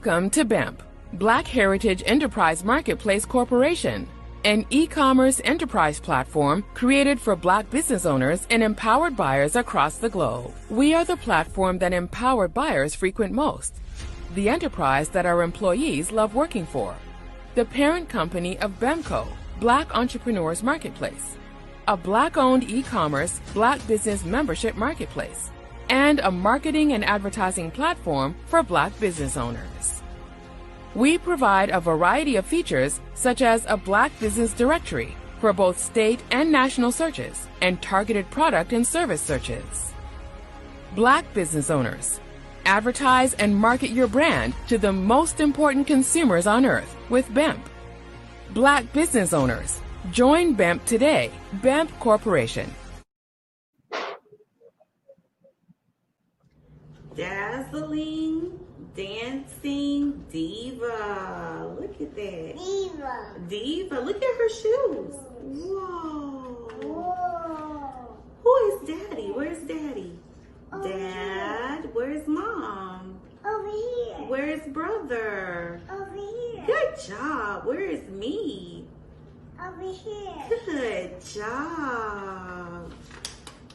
Welcome to BEMP, Black Heritage Enterprise Marketplace Corporation, an e-commerce enterprise platform created for Black business owners and empowered buyers across the globe. We are the platform that empowered buyers frequent most, the enterprise that our employees love working for, the parent company of BEMCO, Black Entrepreneurs Marketplace, a Black-owned e-commerce, Black business membership marketplace, and a marketing and advertising platform for Black business owners. We provide a variety of features such as a Black business directory for both state and national searches and targeted product and service searches. Black business owners, advertise and market your brand to the most important consumers on earth with BEMP. Black business owners, join BEMP today. BEMP Corporation. Dazzling, dancing diva. Look at that. Diva. Diva. Look at her shoes. Whoa. Whoa. Who is Daddy? Where's Daddy? Over Dad. Where's Mom? Over here. Where's Brother? Over here. Good job. Where's me? Over here. Good job.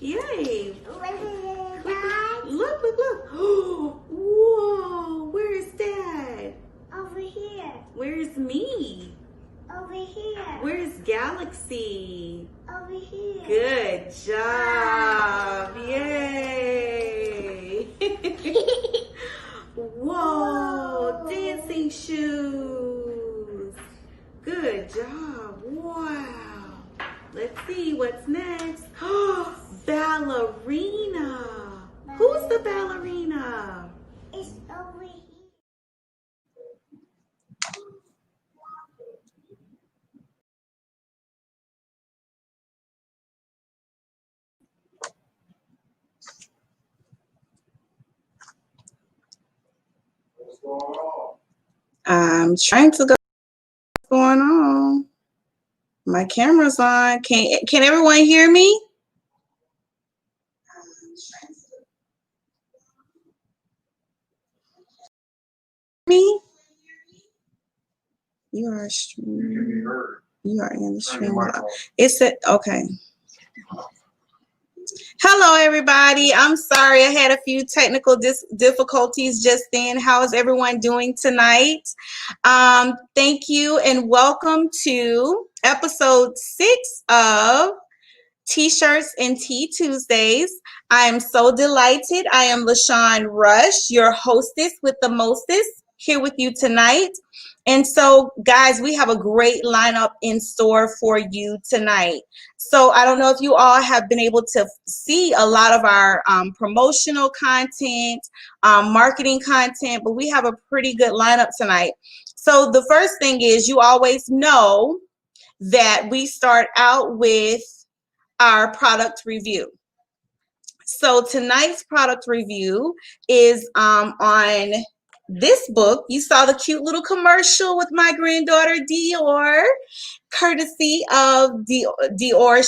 Yay. Look, look, look. Whoa. Where's Dad? Over here. Where's me? Over here. Where's Galaxy? Over here. Good job. Yay. Whoa. Dancing shoes. Good job. Wow. Let's see what's next. Ballerina. Who's the ballerina? It's over here. I'm trying to go. What's going on? My camera's on. Can everyone hear me? Me? You are streaming. You are in the stream. It's it. Okay. Hello, everybody. I'm sorry I had a few technical difficulties just then. How is everyone doing tonight? Thank you and welcome to episode 6 of T-Shirts and Tea Tuesdays. I am so delighted. I am LaShawn Rush, your hostess with the mostest, here with you tonight. And so, guys, we have a great lineup in store for you tonight. So I don't know if you all have been able to see a lot of our promotional content, marketing content, but we have a pretty good lineup tonight. So the first thing is, you always know that we start out with our product review. So tonight's product review is on this book. You saw the cute little commercial with my granddaughter Dior, courtesy of Dior.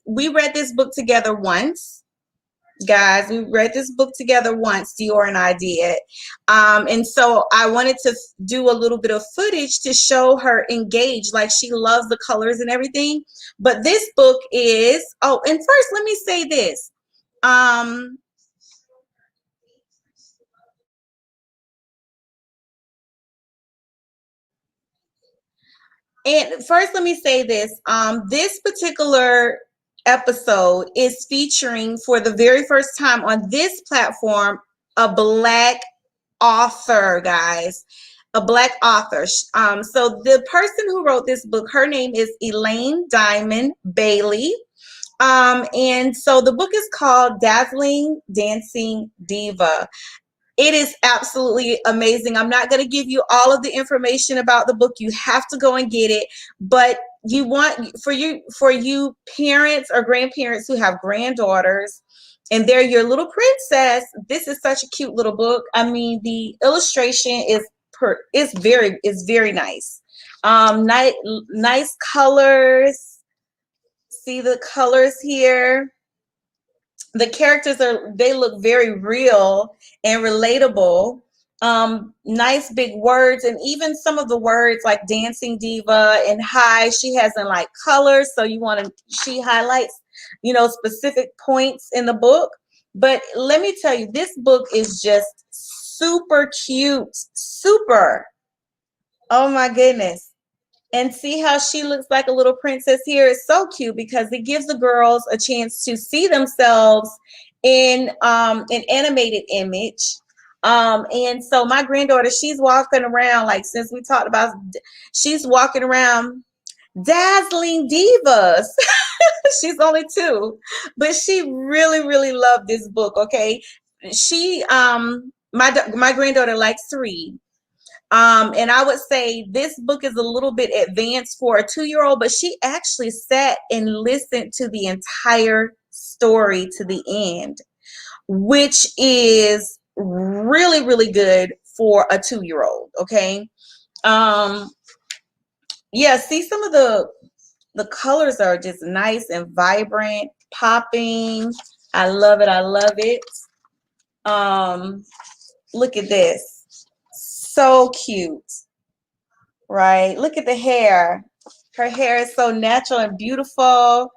We read this book together once. Guys, we read this book together once, Dior and I did. And so I wanted to do a little bit of footage to show her engaged, like she loves the colors and everything. But this book is, oh, and first let me say this. And first, let me say this. This particular episode is featuring, for the very first time on this platform, a Black author, guys. A Black author. So the person who wrote this book, her name is Elaine Diamond Bailey. And so the book is called Dazzling Dancing Diva. It is absolutely amazing. I'm not going to give you all of the information about the book. You have to go and get it. But you want, for you parents or grandparents who have granddaughters and they're your little princess, this is such a cute little book. I mean, the illustration is very nice. Nice colors. See the colors here. The characters they look very real and relatable. Nice big words, and even some of the words like dancing diva and high, she has in like colors. So she highlights, specific points in the book. But let me tell you, this book is just super cute, super. Oh my goodness. And see how she looks like a little princess here. It's so cute because it gives the girls a chance to see themselves in an animated image. And so my granddaughter, she's walking around, like, since we talked about, she's walking around dazzling divas. She's only 2, but she really, really loved this book. Okay. She, my granddaughter likes to read. And I would say this book is a little bit advanced for a 2-year-old, but she actually sat and listened to the entire story to the end, which is really, really good for a 2-year-old. Okay. Yeah, see, some of the colors are just nice and vibrant, popping. I love it. I love it. Look at this. So cute, right? Look at the hair. Her hair is so natural and beautiful.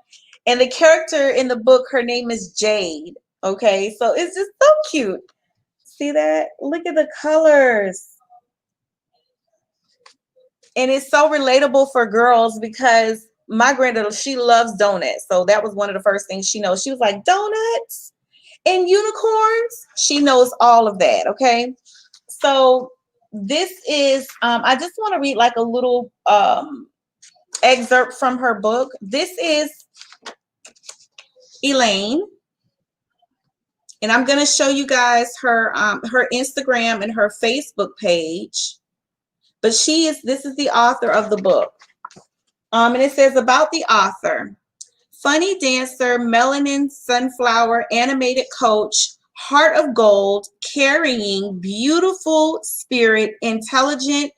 And the character in the book, her name is Jade. Okay, so it's just so cute. See that? Look at the colors. And it's so relatable for girls because my granddaughter, she loves donuts. So that was one of the first things she knows. She was like, donuts and unicorns. She knows all of that. Okay, so this is, I just want to read like a little excerpt from her book. This is Elaine, and I'm going to show you guys her Instagram and her Facebook page. But this is the author of the book. And it says about the author: funny dancer, melanin sunflower, animated coach, heart of gold, caring, beautiful spirit, intelligent.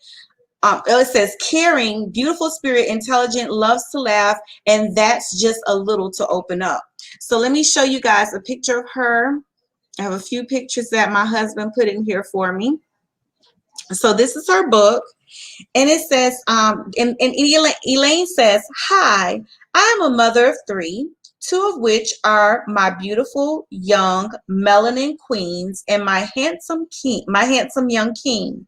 It says caring, beautiful spirit, intelligent, loves to laugh, and that's just a little to open up. So let me show you guys a picture of her. I have a few pictures that my husband put in here for me. So this is her book. And it says, and Elaine says, hi, I am a mother of 3, 2 of which are my beautiful young melanin queens and my handsome young king.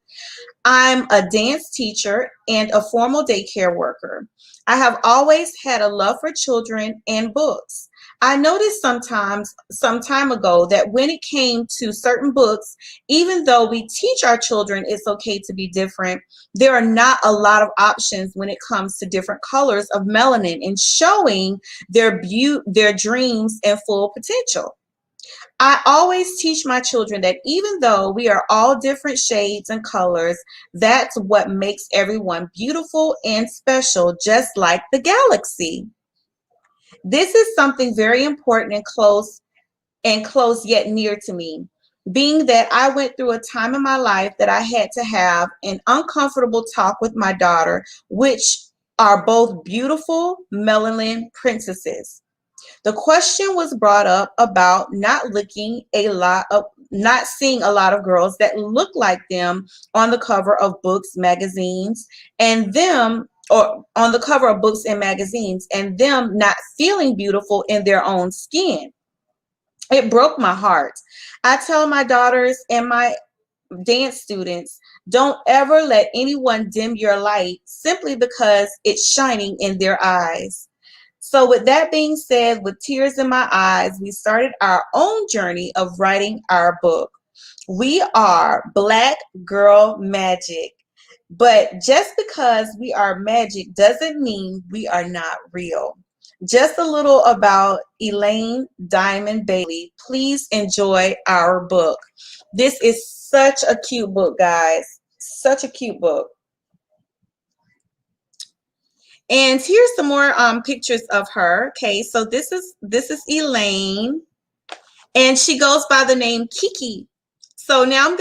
I'm a dance teacher and a formal daycare worker. I have always had a love for children and books. I noticed some time ago that when it came to certain books, even though we teach our children it's okay to be different, there are not a lot of options when it comes to different colors of melanin and showing their dreams and full potential. I always teach my children that even though we are all different shades and colors, that's what makes everyone beautiful and special, just like the galaxy. This is something very important and close yet near to me, being that I went through a time in my life that I had to have an uncomfortable talk with my daughter, which are both beautiful melanin princesses. The question was brought up about not seeing a lot of girls that look like them on the cover of books, magazines, and them not feeling beautiful in their own skin. It broke my heart. I tell my daughters and my dance students, don't ever let anyone dim your light simply because it's shining in their eyes. So with that being said, with tears in my eyes, we started our own journey of writing our book. We are Black Girl Magic. But just because we are magic doesn't mean we are not real. Just a little about Elaine Diamond Bailey. Please enjoy our book. This is such a cute book, guys. Such a cute book. And here's some more pictures of her. Okay, so this is Elaine, and she goes by the name Kiki. So now I'm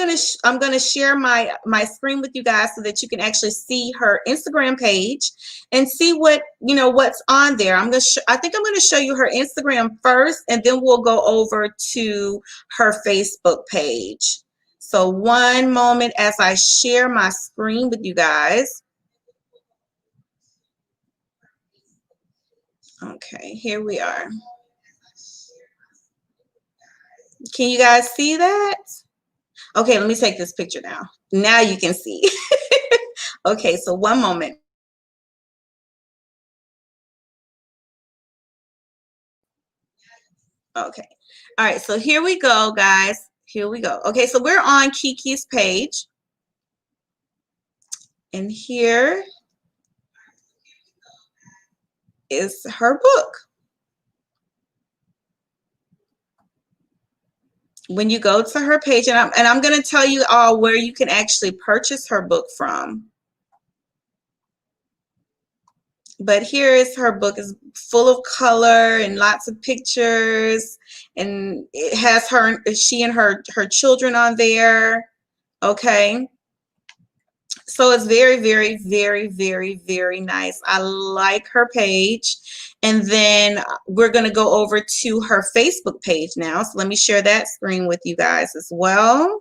gonna share my screen with you guys so that you can actually see her Instagram page and see what's on there. I think I'm gonna show you her Instagram first, and then we'll go over to her Facebook page. So one moment as I share my screen with you guys. Okay, here we are. Can you guys see that? Okay, let me take this picture now. Now you can see. Okay, so one moment. Okay. All right, so here we go, guys. Here we go. Okay, so we're on Kiki's page. And here is her book. When you go to her page, and I'm going to tell you all where you can actually purchase her book from. But here is her book. Is full of color and lots of pictures, and it has she and her children on there. Okay, so it's very, very, very, very, very nice. I like her page. And then we're going to go over to her Facebook page now. So let me share that screen with you guys as well.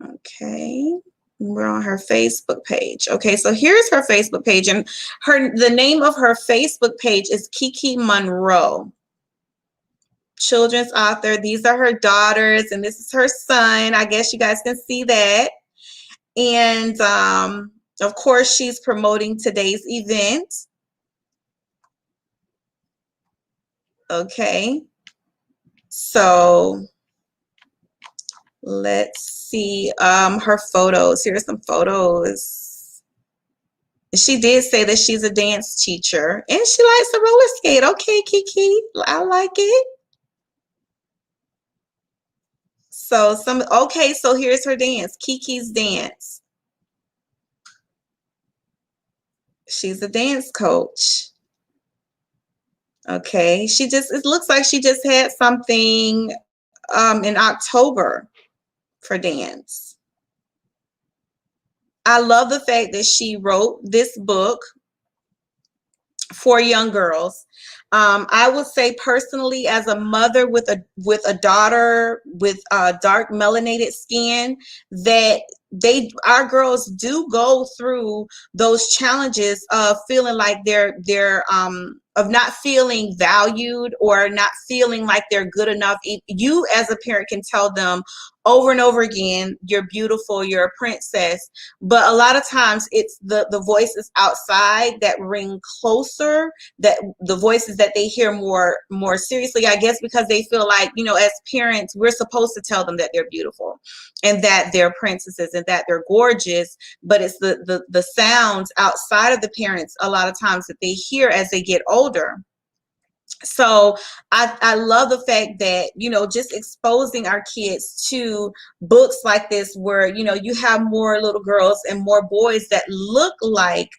Okay. We're on her Facebook page. Okay, so here's her Facebook page, and the name of her Facebook page is Kiki Monroe, children's author. These are her daughters, and this is her son. I guess you guys can see that. And of course, she's promoting today's event. Okay, so let's see her photos. Here are some photos. She did say that she's a dance teacher and she likes to roller skate. Okay, Kiki, I like it. So okay, so here's her dance, Kiki's dance. She's a dance coach. Okay, it looks like she just had something in October for dance. I love the fact that she wrote this book for young girls. I would say personally, as a mother with a daughter with dark melanated skin, that our girls do go through those challenges of feeling like they're of not feeling valued or not feeling like they're good enough. You as a parent can tell them over and over again, you're beautiful, you're a princess. But a lot of times it's the voices outside that ring closer, that the voices that they hear more seriously, I guess, because they feel like, you know, as parents, we're supposed to tell them that they're beautiful and that they're princesses and that they're gorgeous. But it's the sounds outside of the parents a lot of times that they hear as they get older. So I love the fact that, you know, just exposing our kids to books like this, where, you know, you have more little girls and more boys that look like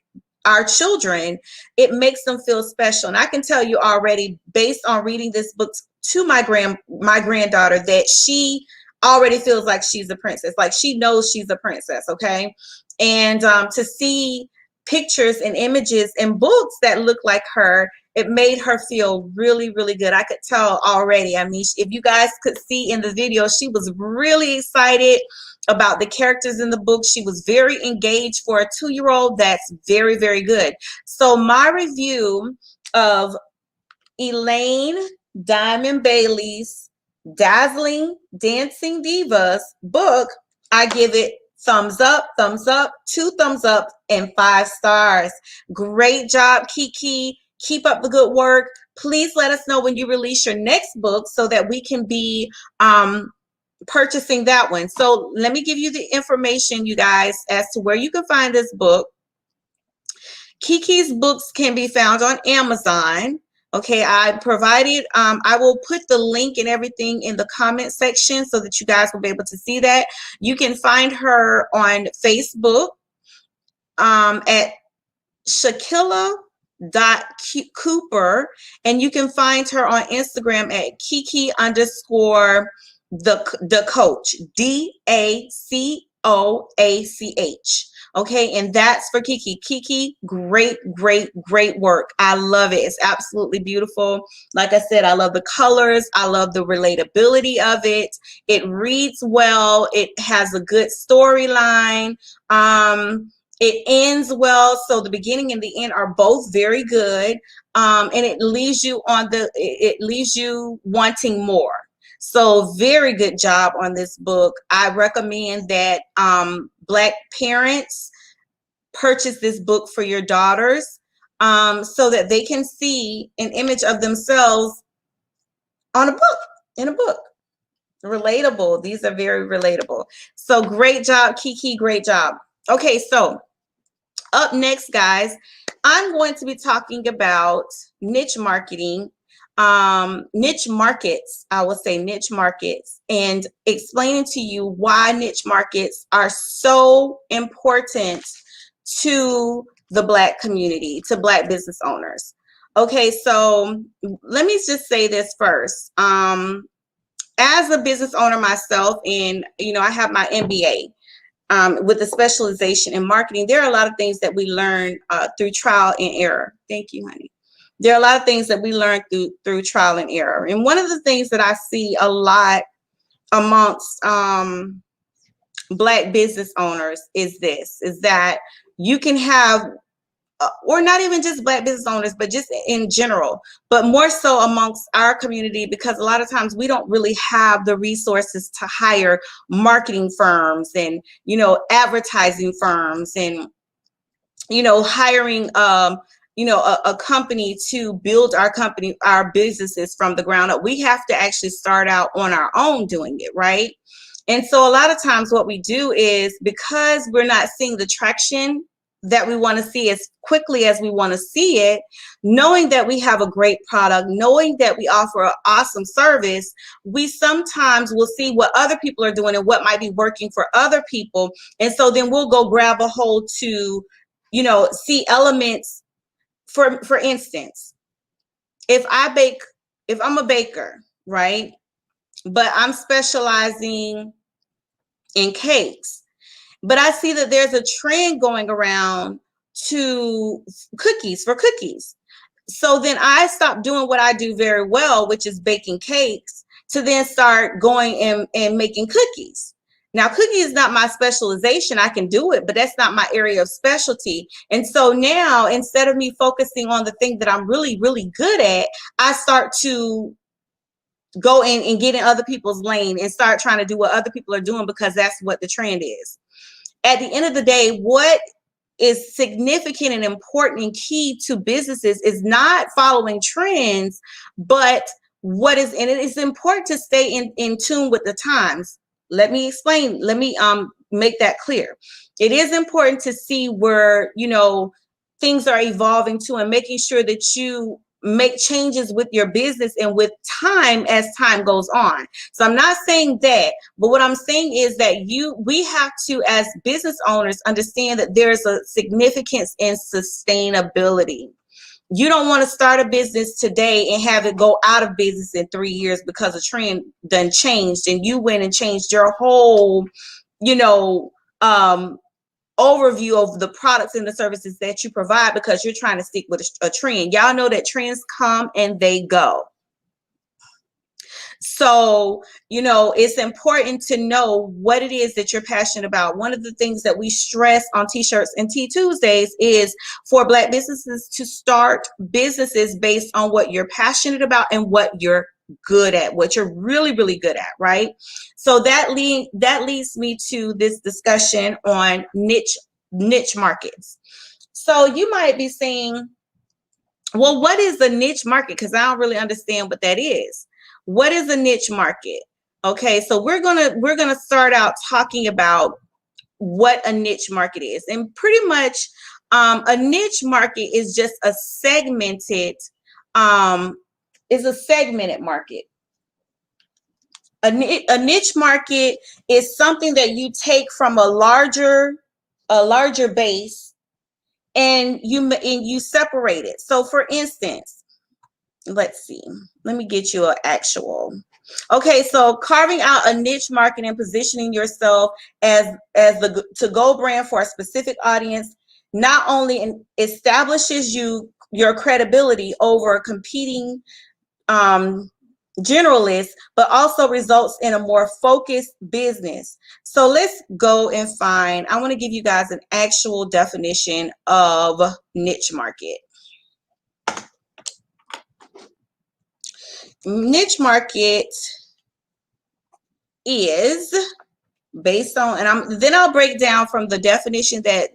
our children, it makes them feel special. And I can tell you already, based on reading this book to my granddaughter, that she already feels like she's a princess, like she knows she's a princess. Okay. And to see pictures and images and books that look like her, it made her feel really, really good. I could tell already. I mean, if you guys could see in the video, she was really excited about the characters in the book. She was very engaged for a 2-year-old. That's very, very good. So my review of Elaine Diamond Bailey's Dazzling Dancing Divas book, I give it thumbs up, 2 thumbs up, and 5 stars. Great job, Kiki. Keep up the good work. Please let us know when you release your next book so that we can be purchasing that one. So let me give you the information, you guys, as to where you can find this book. Kiki's books can be found on Amazon. Okay, I provided, I will put the link and everything in the comment section so that you guys will be able to see that. You can find her on Facebook at Shakila.Cooper, and you can find her on Instagram at Kiki_the coach, DACOACH. Okay, and that's for Kiki. Kiki, great, great, great work. I love it. It's absolutely beautiful. Like I said, I love the colors. I love the relatability of it. It reads well. It has a good storyline. It ends well. So the beginning and the end are both very good. And it leaves you it leaves you wanting more. So very good job on this book. I recommend that Black parents purchase this book for your daughters so that they can see an image of themselves on a book, in a book. Relatable. These are very relatable. So great job, Kiki. Great job. Okay, so up next, guys, I'm going to be talking about niche marketing, niche markets, I will say niche markets, and explaining to you why niche markets are so important to the Black community, to Black business owners. Okay, so let me just say this first. As a business owner myself, and I have my MBA with a specialization in marketing, there are a lot of things that we learn through trial and error. Thank you, honey. There are a lot of things that we learn through trial and error. And one of the things that I see a lot amongst Black business owners is that you can have, or not even just Black business owners, but just in general, but more so amongst our community, because a lot of times we don't really have the resources to hire marketing firms and, advertising firms and, hiring, a company to build our businesses from the ground up. We have to actually start out on our own doing it, right? And so a lot of times what we do is, because we're not seeing the traction that we want to see as quickly as we want to see it, knowing that we have a great product, knowing that we offer an awesome service, we sometimes will see what other people are doing and what might be working for other people. And so then we'll go grab a hold to, see elements. For instance, if I'm a baker, right? But I'm specializing in cakes. But I see that there's a trend going around to cookies. So then I stopped doing what I do very well, which is baking cakes, to then start going and making cookies. Now, cookie is not my specialization. I can do it, but that's not my area of specialty. And so now, instead of me focusing on the thing that I'm really, really good at, I start to go in and get in other people's lane and start trying to do what other people are doing, because that's what the trend is. At the end of the day, what is significant and important and key to businesses is not following trends, but and it is important to stay in tune with the times. Let me explain. Let me make that clear. It is important to see where, things are evolving to, and making sure that you make changes with your business and with time as time goes on. So I'm not saying that, but what I'm saying is that we have to, as business owners, understand that there's a significance in sustainability. You don't want to start a business today and have it go out of business in 3 years because a trend done changed and you went and changed your whole, overview of the products and the services that you provide because you're trying to stick with a trend. Y'all know that trends come and they go. So, it's important to know what it is that you're passionate about. One of the things that we stress on T-Shirts and Tea Tuesdays is for Black businesses to start businesses based on what you're passionate about and what you're good at, what you're really, really good at, right? So that leads me to this discussion on niche markets. So you might be saying, well, what is a niche market? Because I don't really understand what that is. What is a niche market? Okay, so we're gonna start out talking about what a niche market is, and pretty much a niche market is just a segmented market. A niche market is something that you take from a larger base and you separate it. So for instance, let's see, let me get you an actual. Okay, so carving out a niche market and positioning yourself as the to-go brand for a specific audience not only establishes your credibility over competing generalists, but also results in a more focused business. So let's go and find, I want to give you guys an actual definition of niche market. Niche market is based on, and then I'll break down from the definition that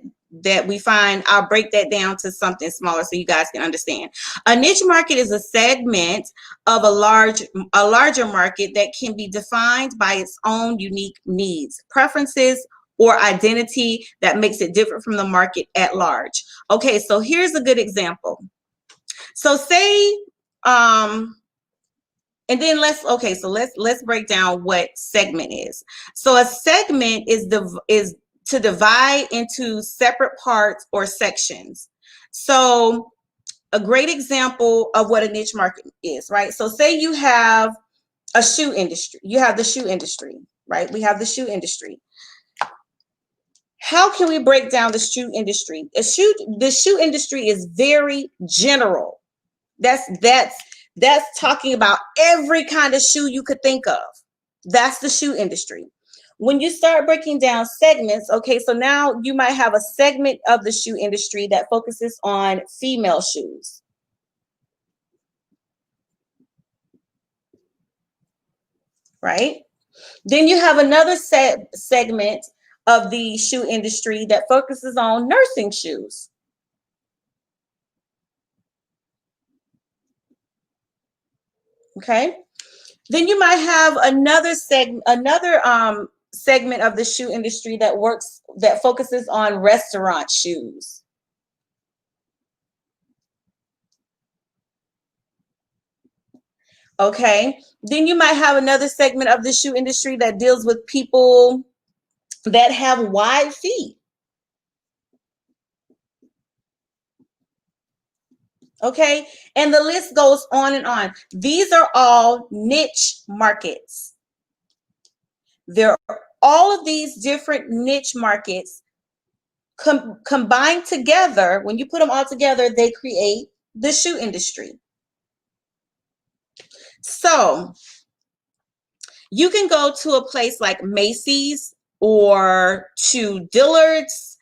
we find. I'll break that down to something smaller so you guys can understand. A niche market is a segment of a larger market that can be defined by its own unique needs, preferences, or identity that makes it different from the market at large. Okay, so here's a good example. So say and then let's break down what segment is. So a segment is to divide into separate parts or sections. So a great example of what a niche market is, right? So say you have a shoe industry. You have the shoe industry, right? We have the shoe industry. How can we break down the shoe industry? The shoe industry is very general. That's talking about every kind of shoe you could think of. That's the shoe industry. When you start breaking down segments, okay, so now you might have a segment of the shoe industry that focuses on female shoes. Right? Then you have another segment of the shoe industry that focuses on nursing shoes. Okay, then you might have another segment of the shoe industry that focuses on restaurant shoes. Okay, then you might have another segment of the shoe industry that deals with people that have wide feet. Okay, and the list goes on and on. These are all niche markets. All of these different niche markets combined together. When you put them all together, they create the shoe industry. So you can go to a place like Macy's or to Dillard's.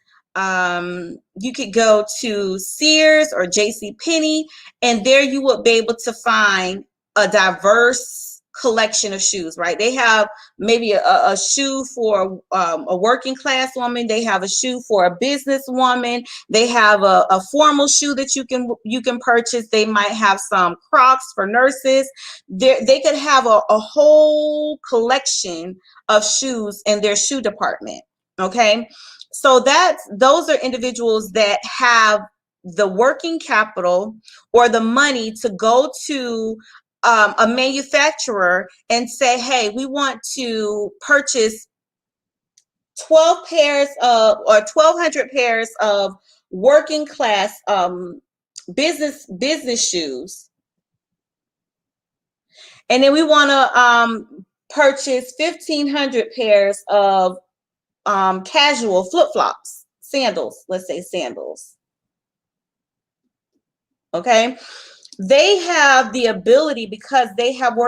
You could go to Sears or JCPenney, and there you would be able to find a diverse collection of shoes, right? They have maybe a shoe for a working class woman. They have a shoe for a business woman. They have a formal shoe that you can purchase. They might have some Crocs for nurses. They could have a whole collection of shoes in their shoe department. Okay, so those are individuals that have the working capital or the money to go to a manufacturer and say, hey, we want to purchase 1,200 pairs of working class business shoes, and then we want to purchase 1,500 pairs of casual flip-flops, sandals. Let's say sandals. Okay. They have the ability, because they have the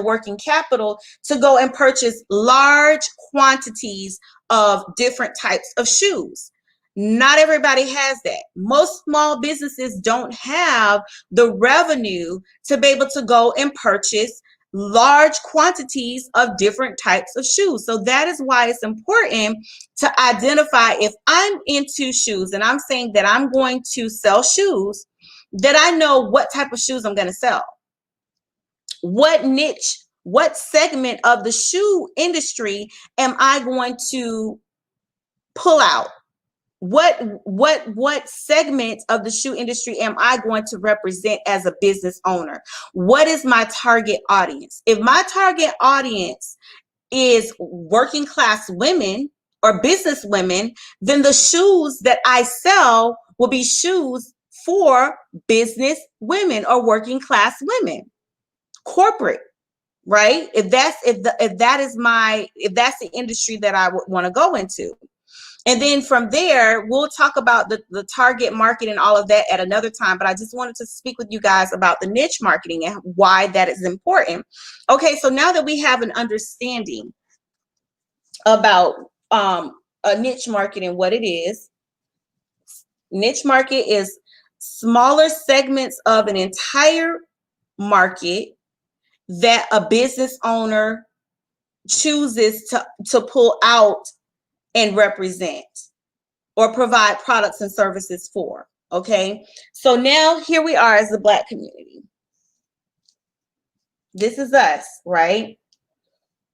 working capital to go and purchase large quantities of different types of shoes. Not everybody has that. Most small businesses don't have the revenue to be able to go and purchase large quantities of different types of shoes. So that is why it's important to identify, if I'm into shoes and I'm saying that I'm going to sell shoes, that I know what type of shoes I'm going to sell. What niche, what segment of the shoe industry am I going to pull out? What segment of the shoe industry am I going to represent as a business owner? What is my target audience? If my target audience is working class women or business women, then the shoes that I sell will be shoes for business women or working class women. corporate, right? If that's the industry that I would want to go into. And then from there, we'll talk about the target market and all of that at another time. But I just wanted to speak with you guys about the niche marketing and why that is important. Okay, so now that we have an understanding about a niche market and what it is, niche market is smaller segments of an entire market that a business owner chooses to pull out and represent or provide products and services for. Okay, so now here we are as the Black community. This is us, right?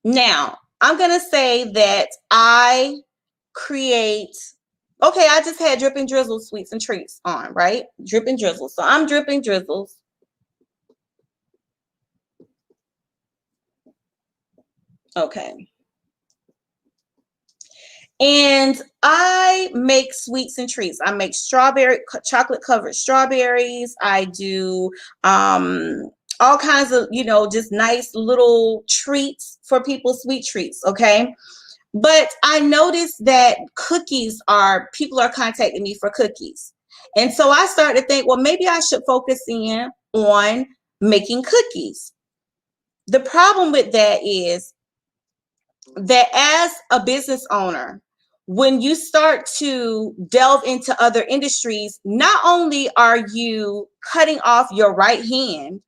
Now, I'm going to say that I create, okay, I just had Drip and Drizzle Sweets and Treats on, right? Drip and Drizzle. So I'm Drip and Drizzles. Okay. And I make sweets and treats. I make chocolate covered strawberries. I do all kinds of, just nice little treats for people, sweet treats. Okay. But I noticed that people are contacting me for cookies. And so I started to think, well, maybe I should focus in on making cookies. The problem with that is that as a business owner, when you start to delve into other industries, not only are you cutting off your right hand,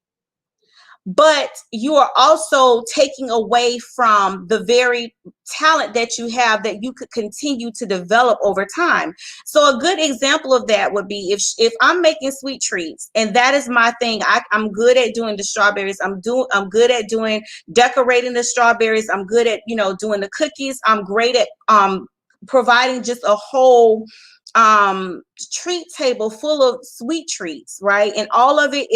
but you are also taking away from the very talent that you have that you could continue to develop over time. So a good example of that would be if I'm making sweet treats and that is my thing. I'm good at doing the strawberries. I'm good at doing decorating the strawberries. I'm good at, doing the cookies. I'm great at providing just a whole treat table full of sweet treats, right? And all of it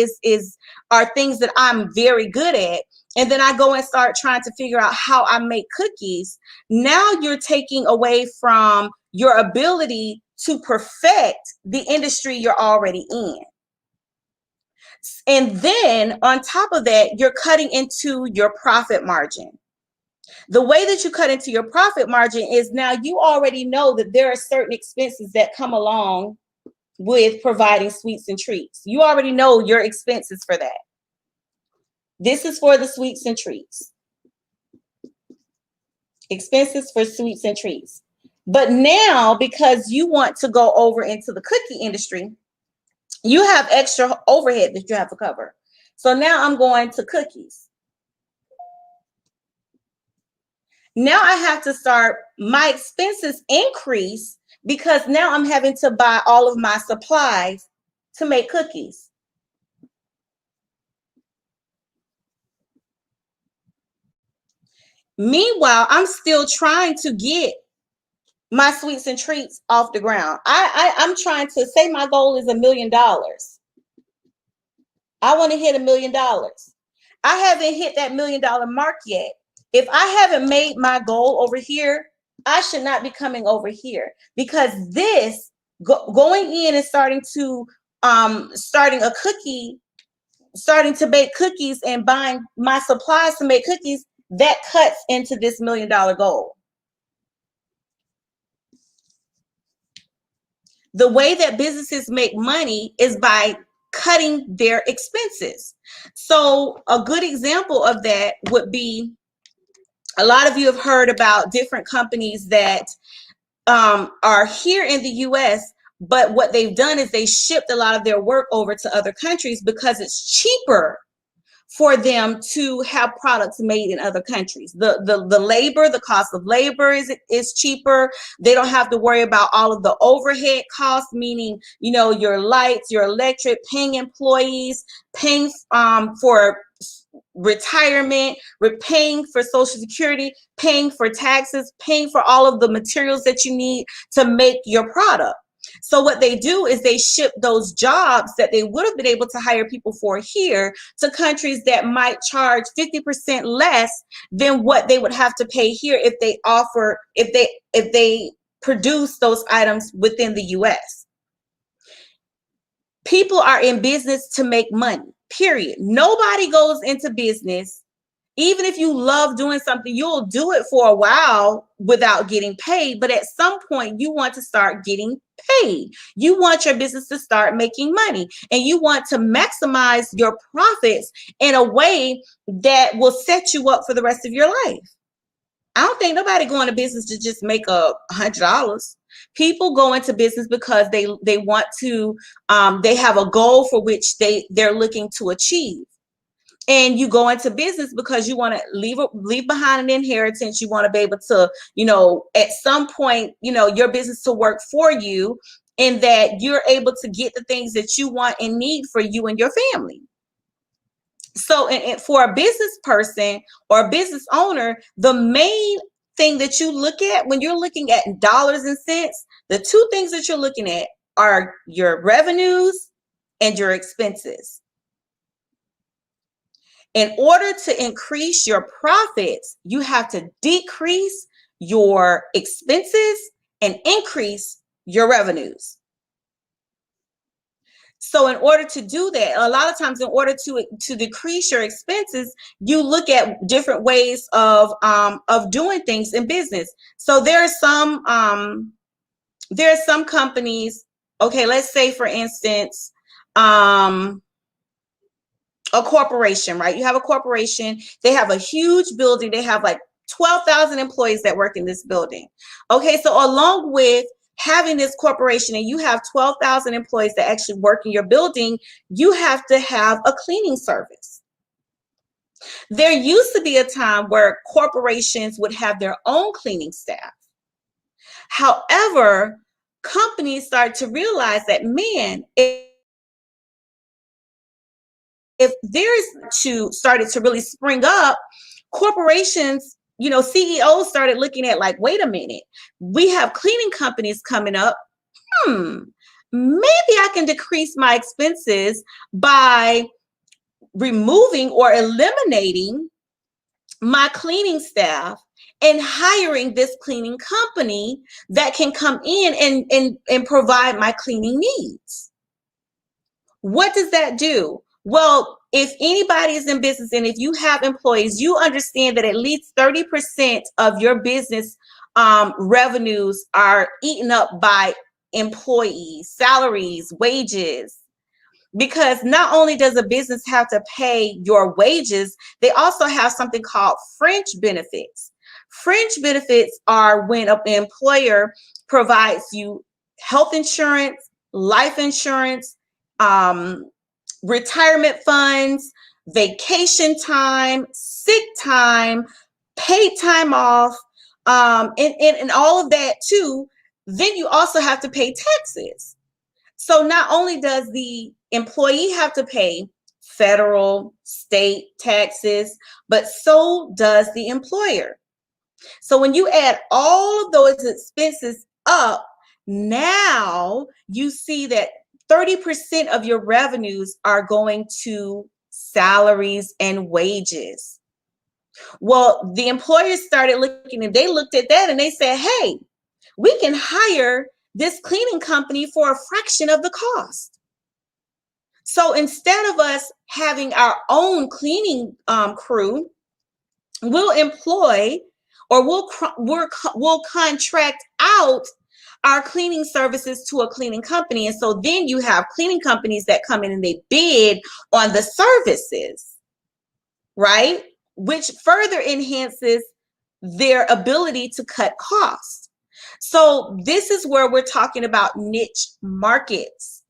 are things that I'm very good at. And then I go and start trying to figure out how I make cookies. Now you're taking away from your ability to perfect the industry you're already in. And then on top of that, you're cutting into your profit margin. The way that you cut into your profit margin is now you already know that there are certain expenses that come along with providing sweets and treats. You already know your expenses for that. This is for the sweets and treats. Expenses for sweets and treats. But now, because you want to go over into the cookie industry, you have extra overhead that you have to cover. So now I'm going to cookies. Now I have to start, my expenses increase because now I'm having to buy all of my supplies to make cookies. Meanwhile, I'm still trying to get my sweets and treats off the ground. I'm trying to say my goal is $1 million. I want to hit $1 million. I haven't hit that $1 million mark yet. If I haven't made my goal over here, I should not be coming over here, because this going in and starting to bake cookies and buying my supplies to make cookies, that cuts into this $1 million goal. The way that businesses make money is by cutting their expenses. So a good example of that would be, a lot of you have heard about different companies that are here in the US, but what they've done is they shipped a lot of their work over to other countries because it's cheaper for them to have products made in other countries. The labor, the cost of labor is cheaper. They don't have to worry about all of the overhead costs, meaning, your lights, your electric, paying employees, paying for retirement, we're paying for Social Security, paying for taxes, paying for all of the materials that you need to make your product. So what they do is they ship those jobs that they would have been able to hire people for here to countries that might charge 50% less than what they would have to pay here if they produce those items within the US. People are in business to make money. period. Nobody goes into business. Even if you love doing something, you'll do it for a while without getting paid. But at some point, you want to start getting paid. You want your business to start making money, and you want to maximize your profits in a way that will set you up for the rest of your life. I don't think nobody go into business to just make $100. People go into business because they want to, they have a goal for which they're looking to achieve. And you go into business because you want to leave behind an inheritance. You want to be able to, at some point, your business to work for you, and that you're able to get the things that you want and need for you and your family. So and for a business person or a business owner, the main thing that you look at when you're looking at dollars and cents, the two things that you're looking at are your revenues and your expenses. In order to increase your profits, you have to decrease your expenses and increase your revenues. So in order to do that, a lot of times in order to decrease your expenses, you look at different ways of doing things in business. So there are some companies, okay, let's say for instance, a corporation, right? You have a corporation, they have a huge building, they have like 12,000 employees that work in this building. Okay, so along with having this corporation and you have 12,000 employees that actually work in your building, you have to have a cleaning service. There used to be a time where corporations would have their own cleaning staff. However, companies started to realize that, man, if started to really spring up, corporations, CEOs started looking at like, wait a minute, we have cleaning companies coming up. Maybe I can decrease my expenses by removing or eliminating my cleaning staff and hiring this cleaning company that can come in and provide my cleaning needs. What does that do? Well, if anybody is in business and if you have employees, you understand that at least 30% of your business revenues are eaten up by employees, salaries, wages. Because not only does a business have to pay your wages, they also have something called fringe benefits. Fringe benefits are when an employer provides you health insurance, life insurance, retirement funds, vacation time, sick time, paid time off, and all of that too. Then you also have to pay taxes. So not only does the employee have to pay federal, state taxes, but so does the employer. So when you add all of those expenses up, now you see that 30% of your revenues are going to salaries and wages. Well, the employers started looking and they looked at that and they said, hey, we can hire this cleaning company for a fraction of the cost. So instead of us having our own cleaning crew, we'll employ or we'll contract out our cleaning services to a cleaning company. And so then you have cleaning companies that come in and they bid on the services, right? Which further enhances their ability to cut costs. So this is where we're talking about niche markets.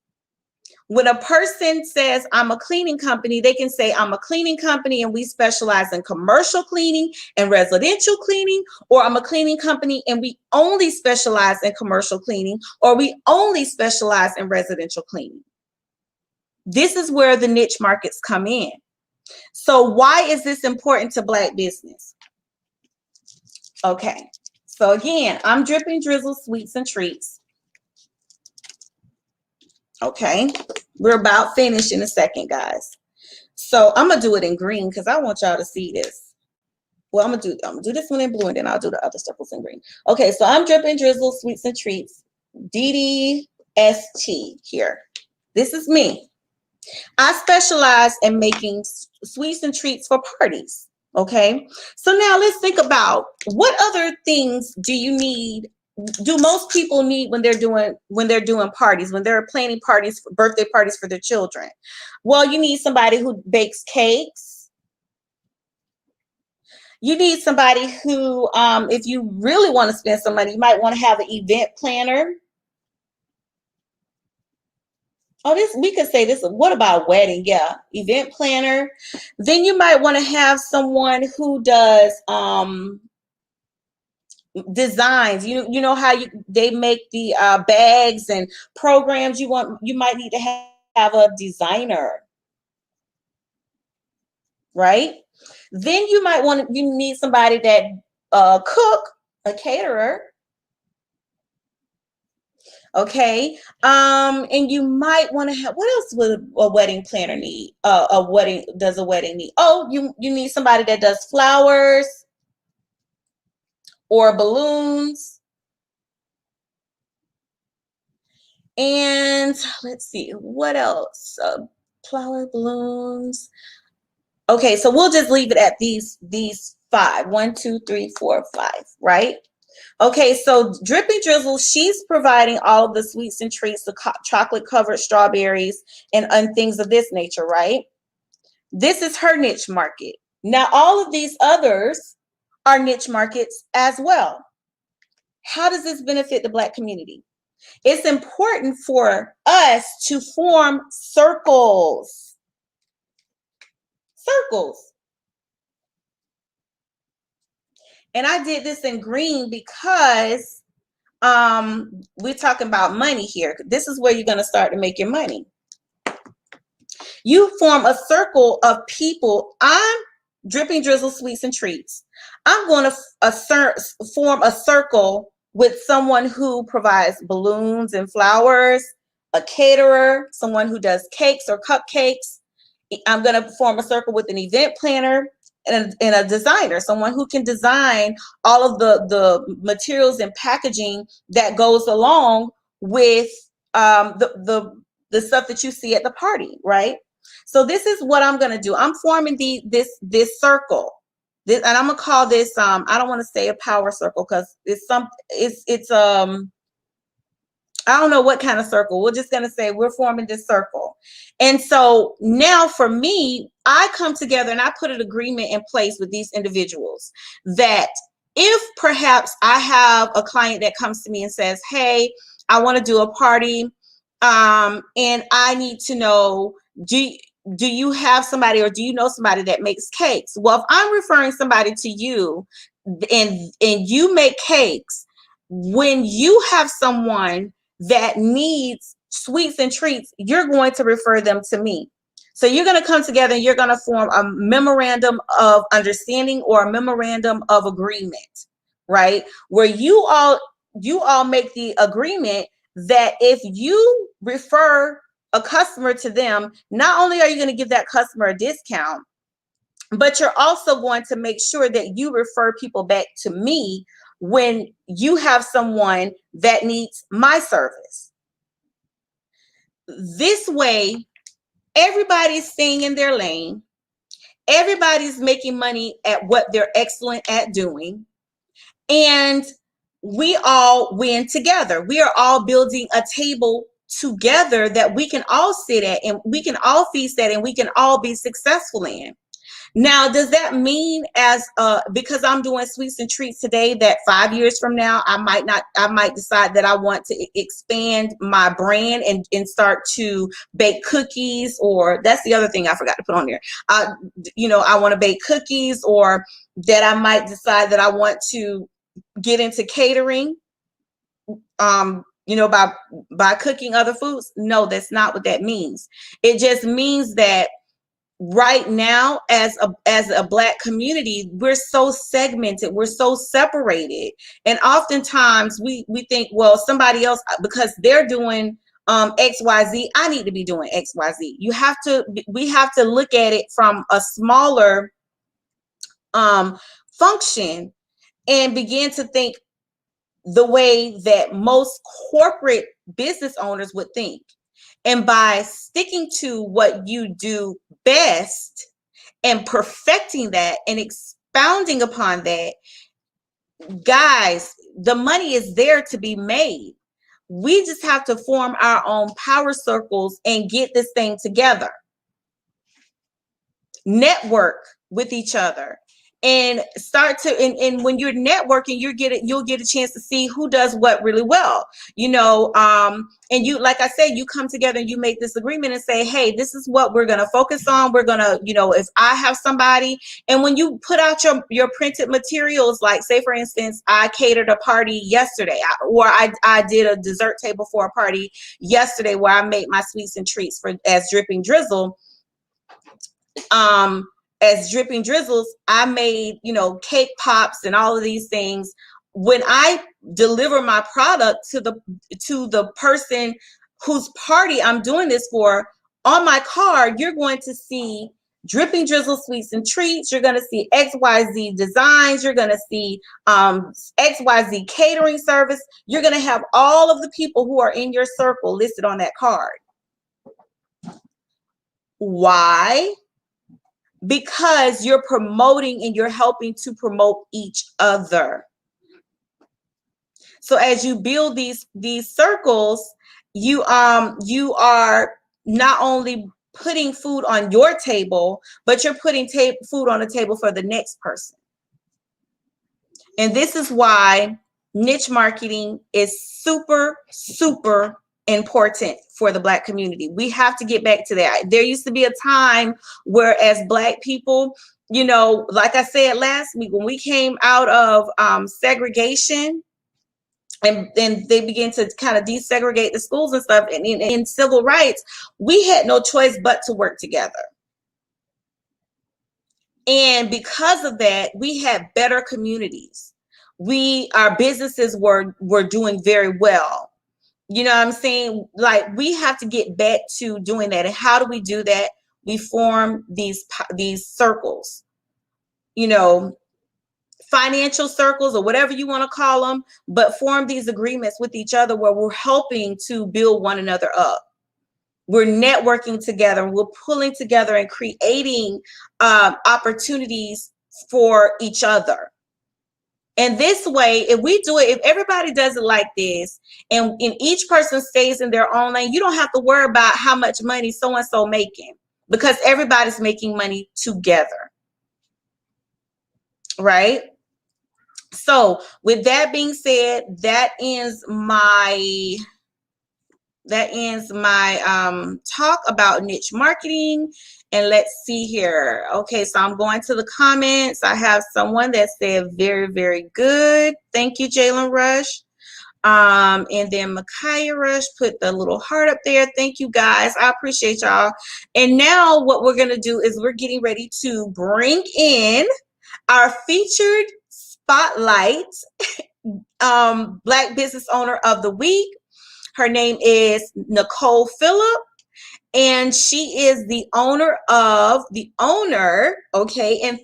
When a person says, I'm a cleaning company, they can say, I'm a cleaning company and we specialize in commercial cleaning and residential cleaning, or I'm a cleaning company and we only specialize in commercial cleaning, or we only specialize in residential cleaning. This is where the niche markets come in. So why is this important to Black business? Okay, so again, I'm dripping drizzle sweets and treats. Okay, we're about finished in a second, guys. So I'm gonna do it in green because I want y'all to see this. Well, I'm gonna do this one in blue and then I'll do the other stuff in green. Okay, so I'm dripping drizzle sweets and treats, DDST here. This is me. I specialize in making sweets and treats for parties. Okay. So now let's think about what other things do most people need when they're doing parties, when they're planning parties, birthday parties for their children? Well, you need somebody who bakes cakes. You need somebody who, if you really want to spend some money, you might want to have an event planner. Oh, we could say this. What about a wedding? Yeah, event planner. Then you might want to have someone who does designs. You know how they make the bags and programs. You might need to have a designer, right? Then you need somebody that cook, a caterer. Okay. And you might want to have, what else would a wedding planner need? Does a wedding need? Oh, you need somebody that does flowers or balloons. And let's see, what else? Flower, balloons. Okay, so we'll just leave it at these 5. 1, 2, 3, 4, 5, right? Okay, so Dripping Drizzle, she's providing all of the sweets and treats, the chocolate covered strawberries and things of this nature, right? This is her niche market. Now, all of these others are niche markets as well. How does this benefit the Black community? It's important for us to form circles. Circles. And I did this in green because we're talking about money here. This is where you're going to start to make your money. You form a circle of people. I'm Dripping Drizzle Sweets and Treats. I'm going to form a circle with someone who provides balloons and flowers, a caterer, someone who does cakes or cupcakes. I'm going to form a circle with an event planner and a designer, someone who can design all of the materials and packaging that goes along with the stuff that you see at the party, right? So this is what I'm going to do. I'm forming this circle. And I'm gonna call this I don't want to say a power circle because it's I don't know what kind of circle. We're just gonna say we're forming this circle. And so now for me, I come together and I put an agreement in place with these individuals that if perhaps I have a client that comes to me and says, hey, I want to do a party, and I need to know, do you have somebody or do you know somebody that makes cakes? Well, if I'm referring somebody to you and you make cakes, when you have someone that needs sweets and treats, you're going to refer them to me. So you're going to come together and you're going to form a memorandum of understanding or a memorandum of agreement, right? Where you all make the agreement that if you refer a customer to them, not only are you going to give that customer a discount, but you're also going to make sure that you refer people back to me when you have someone that needs my service. This way, everybody's staying in their lane. Everybody's making money at what they're excellent at doing. And we all win together. We are all building a table together that we can all sit at and we can all feast at and we can all be successful in. Now, does that mean because I'm doing sweets and treats today that 5 years from now, I might decide that I want to expand my brand and start to bake cookies, or that's the other thing I forgot to put on there. I want to bake cookies, or that I might decide that I want to get into catering, by cooking other foods. No, that's not what that means. It just means that right now, as a Black community, we're so segmented, we're so separated, and oftentimes we think, well, somebody else, because they're doing XYZ, I need to be doing XYZ. We have to look at it from a smaller function and begin to think the way that most corporate business owners would think. And by sticking to what you do best and perfecting that and expounding upon that, guys, the money is there to be made. We just have to form our own power circles and get this thing together. Network with each other and start to, and when you're networking, you'll get a chance to see who does what really well, and you, like I said, you come together and you make this agreement and say, hey, this is what we're going to focus on. We're going to, if I have somebody, and when you put out your printed materials, like say for instance, I catered a party yesterday, or I did a dessert table for a party yesterday where I made my sweets and treats as Dripping Drizzle. As Dripping Drizzles, I made, cake pops and all of these things. When I deliver my product to the person whose party I'm doing this for, on my card, you're going to see Dripping Drizzle Sweets and Treats. You're going to see XYZ Designs. You're going to see XYZ Catering Service. You're going to have all of the people who are in your circle listed on that card. Why? Because you're promoting and you're helping to promote each other. So as you build these circles, you are not only putting food on your table, but you're putting food on the table for the next person. And this is why niche marketing is super, super important for the Black community. We have to get back to that. There used to be a time where, as Black people, like I said last week, when we came out of segregation and they began to kind of desegregate the schools and stuff, and in civil rights, we had no choice but to work together. And because of that, we had better communities. Our businesses were doing very well. You know what I'm saying? Like, we have to get back to doing that. And how do we do that? We form these circles, financial circles or whatever you want to call them, but form these agreements with each other where we're helping to build one another up. We're networking together. We're pulling together and creating opportunities for each other. And this way, if everybody does it like this, and each person stays in their own lane, you don't have to worry about how much money so-and-so making, because everybody's making money together. Right? So with that being said, that ends my talk about niche marketing. And let's see here. Okay, so I'm going to the comments. I have someone that said very, very good. Thank you, Jalen Rush. And then Micaiah Rush put the little heart up there. Thank you, guys. I appreciate y'all. And now what we're going to do is we're getting ready to bring in our featured spotlight Black business owner of the week. Her name is Nicole Phillip. And she is the owner, and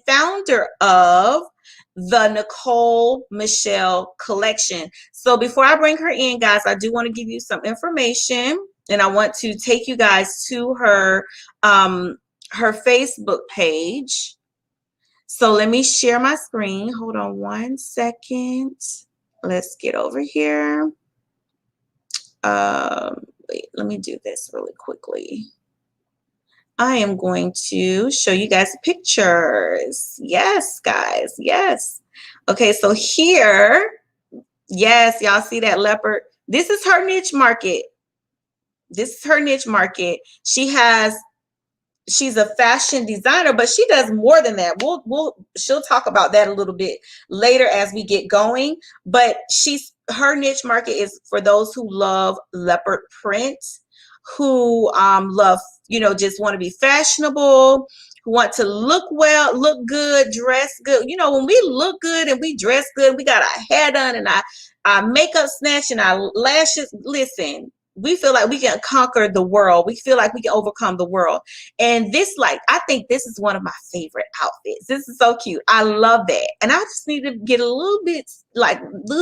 founder of the Nicole Michelle Collection. So before I bring her in, guys, I do want to give you some information, and I want to take you guys to her Facebook page. So let me share my screen. Hold on one second. Let's get over here. Wait, let me do this really quickly. I am going to show you guys pictures. Yes, guys. Yes. Okay, so here, yes, y'all see that leopard? This is her niche market. This is her niche market. She's a fashion designer, but she does more than that. She'll talk about that a little bit later as we get going. But her niche market is for those who love leopard print, who love, just want to be fashionable, who want to look well, look good, dress good. When we look good and we dress good, we got our hair done and our makeup snatched and our lashes. Listen, we feel like we can conquer the world. We feel like we can overcome the world. And I think this is one of my favorite outfits. This is so cute. I love that. And I just need to get a little bit,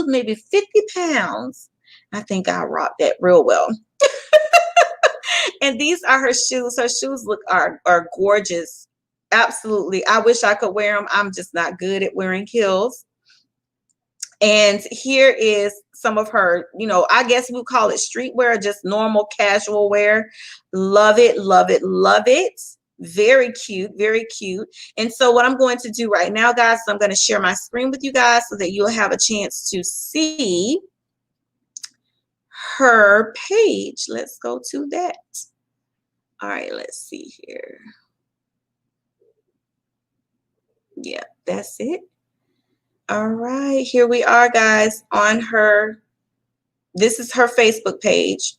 maybe 50 pounds. I think I'll rock that real well. And these are her shoes. Her shoes are gorgeous. Absolutely. I wish I could wear them. I'm just not good at wearing heels. And here is some of her, I guess we call it streetwear, just normal casual wear. Love it, love it, love it. Very cute, very cute. And so what I'm going to do right now, guys, is I'm going to share my screen with you guys so that you'll have a chance to see her page. Let's go to that. All right, let's see here. Yeah, that's it. All right, here we are, guys, on her. This is her Facebook page,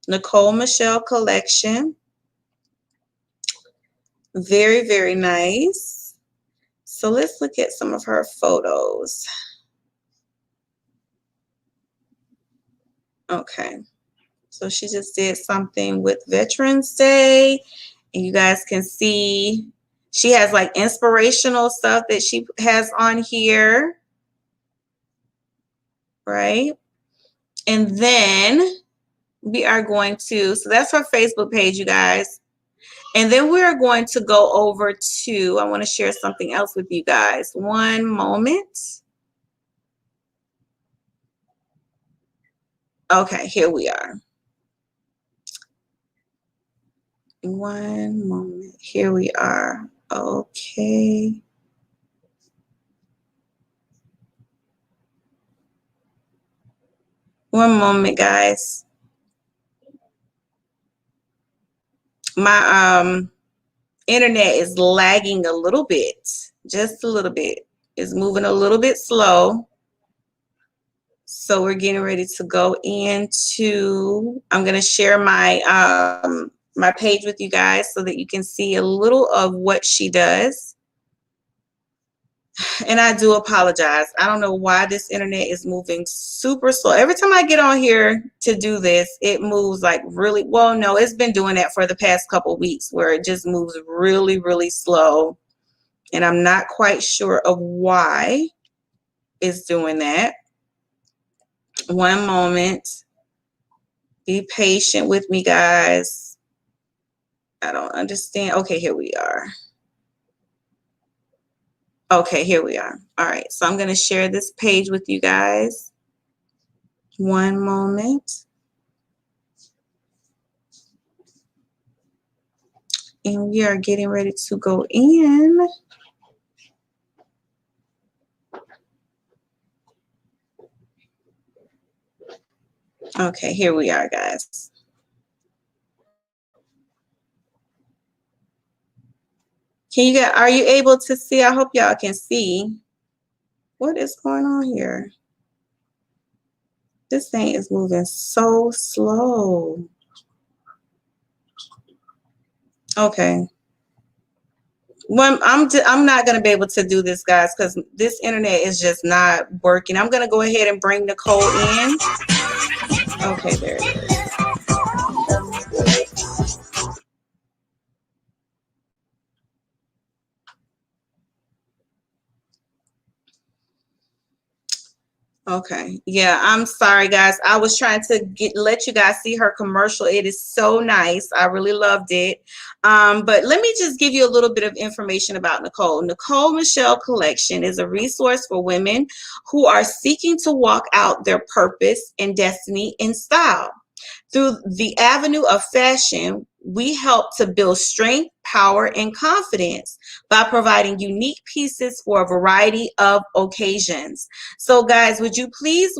Nicole Michelle Collection. Very, very nice. So let's look at some of her photos. Okay, so she just did something with Veterans Day, and you guys can see she has like inspirational stuff that she has on here, right? And then we are going to, so that's her Facebook page, you guys. And then we're going to go over to, I want to share something else with you guys. One moment. Okay, here we are. One moment. Here we are. Okay. One moment, guys. My internet is lagging a little bit, just a little bit. It's moving a little bit slow. So we're getting ready to go into, I'm going to share my my page with you guys so that you can see a little of what she does. And I do apologize. I don't know why this internet is moving super slow. Every time I get on here to do this, it moves like really, well, no, it's been doing that for the past couple weeks where it just moves really, really slow. And I'm not quite sure of why it's doing that. One moment. Be patient with me, guys. I don't understand. Okay, here we are. Okay, here we are. All right, so I'm going to share this page with you guys. One moment. And we are getting ready to go in. Okay, here we are, guys. Are you able to see? I hope y'all can see. What is going on here? This thing is moving so slow. Okay. Well, I'm not going to be able to do this, guys, because this internet is just not working. I'm going to go ahead and bring Nicole in. Okay, there it is. Okay. Yeah, I'm sorry, guys. I was trying to let you guys see her commercial. It is so nice. I really loved it. But let me just give you a little bit of information about Nicole. Nicole Michelle Collection is a resource for women who are seeking to walk out their purpose and destiny in style. Through the avenue of fashion, we help to build strength, power, and confidence by providing unique pieces for a variety of occasions. So guys, would you please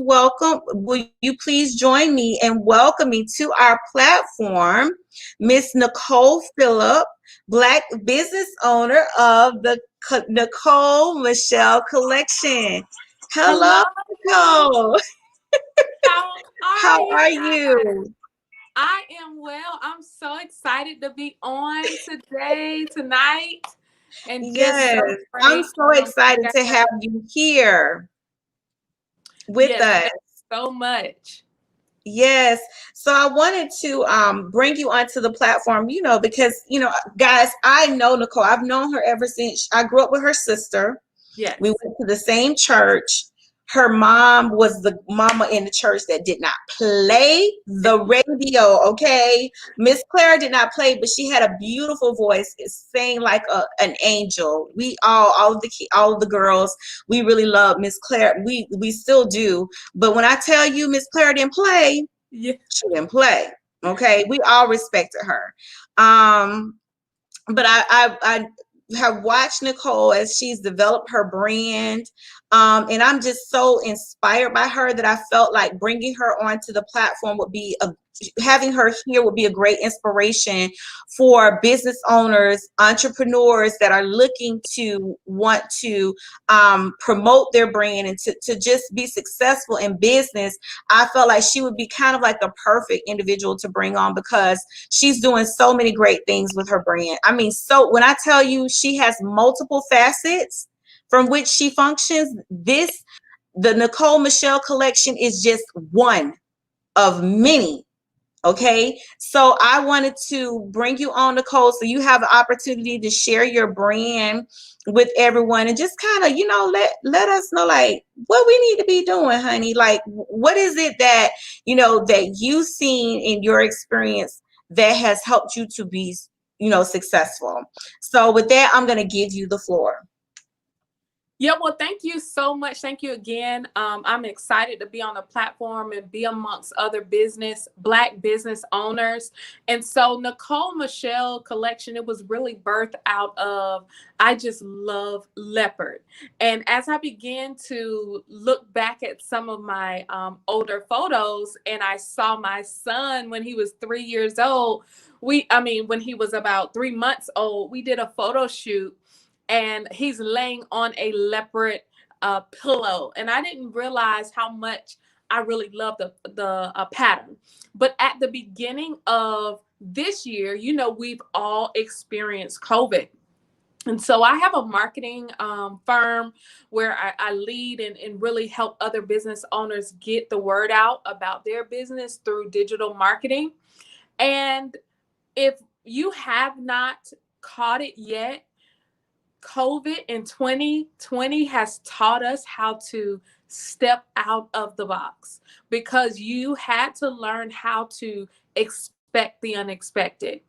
join me in welcoming to our platform, Miss Nicole Phillip, Black business owner of the Nicole Michelle Collection. Hello, Nicole. How are you? I am well. I'm so excited to be on tonight. And yes, I'm so excited to have you here with us. So much. Yes. So I wanted to bring you onto the platform, because, guys, I know Nicole. I've known her ever since I grew up with her sister. Yes. We went to the same church. Her mom was the mama in the church that did not play the radio, okay? Miss Clara did not play, but she had a beautiful voice. It sang like an angel. We all of the girls, we really love Miss Clara. We still do. But when I tell you Miss Clara didn't play, Yeah. she didn't play. Okay, we all respected her. But I have watched Nicole as she's developed her brand. And I'm just so inspired by her that I felt like bringing her onto the platform would be having her here would be a great inspiration for business owners, entrepreneurs that are looking to want to promote their brand and to just be successful in business. I felt like she would be kind of like the perfect individual to bring on because she's doing so many great things with her brand. I mean, so when I tell you she has multiple facets from which she functions, the Nicole Michelle collection is just one of many. Okay, so I wanted to bring you on, Nicole, so you have the opportunity to share your brand with everyone and just kind of, let us know like what we need to be doing, honey. Like, what is it that, that you've seen in your experience that has helped you to be, successful? So with that, I'm going to give you the floor. Yeah, well, thank you so much. Thank you again. I'm excited to be on the platform and be amongst other Black business owners. And so Nicole Michelle collection, it was really birthed out of, I just love leopard. And as I began to look back at some of my older photos and I saw my son when he was 3 years old, when he was about 3 months old, we did a photo shoot. And he's laying on a leopard pillow. And I didn't realize how much I really loved the pattern. But at the beginning of this year, we've all experienced COVID. And so I have a marketing firm where I lead and really help other business owners get the word out about their business through digital marketing. And if you have not caught it yet, COVID in 2020 has taught us how to step out of the box because you had to learn how to expect the unexpected.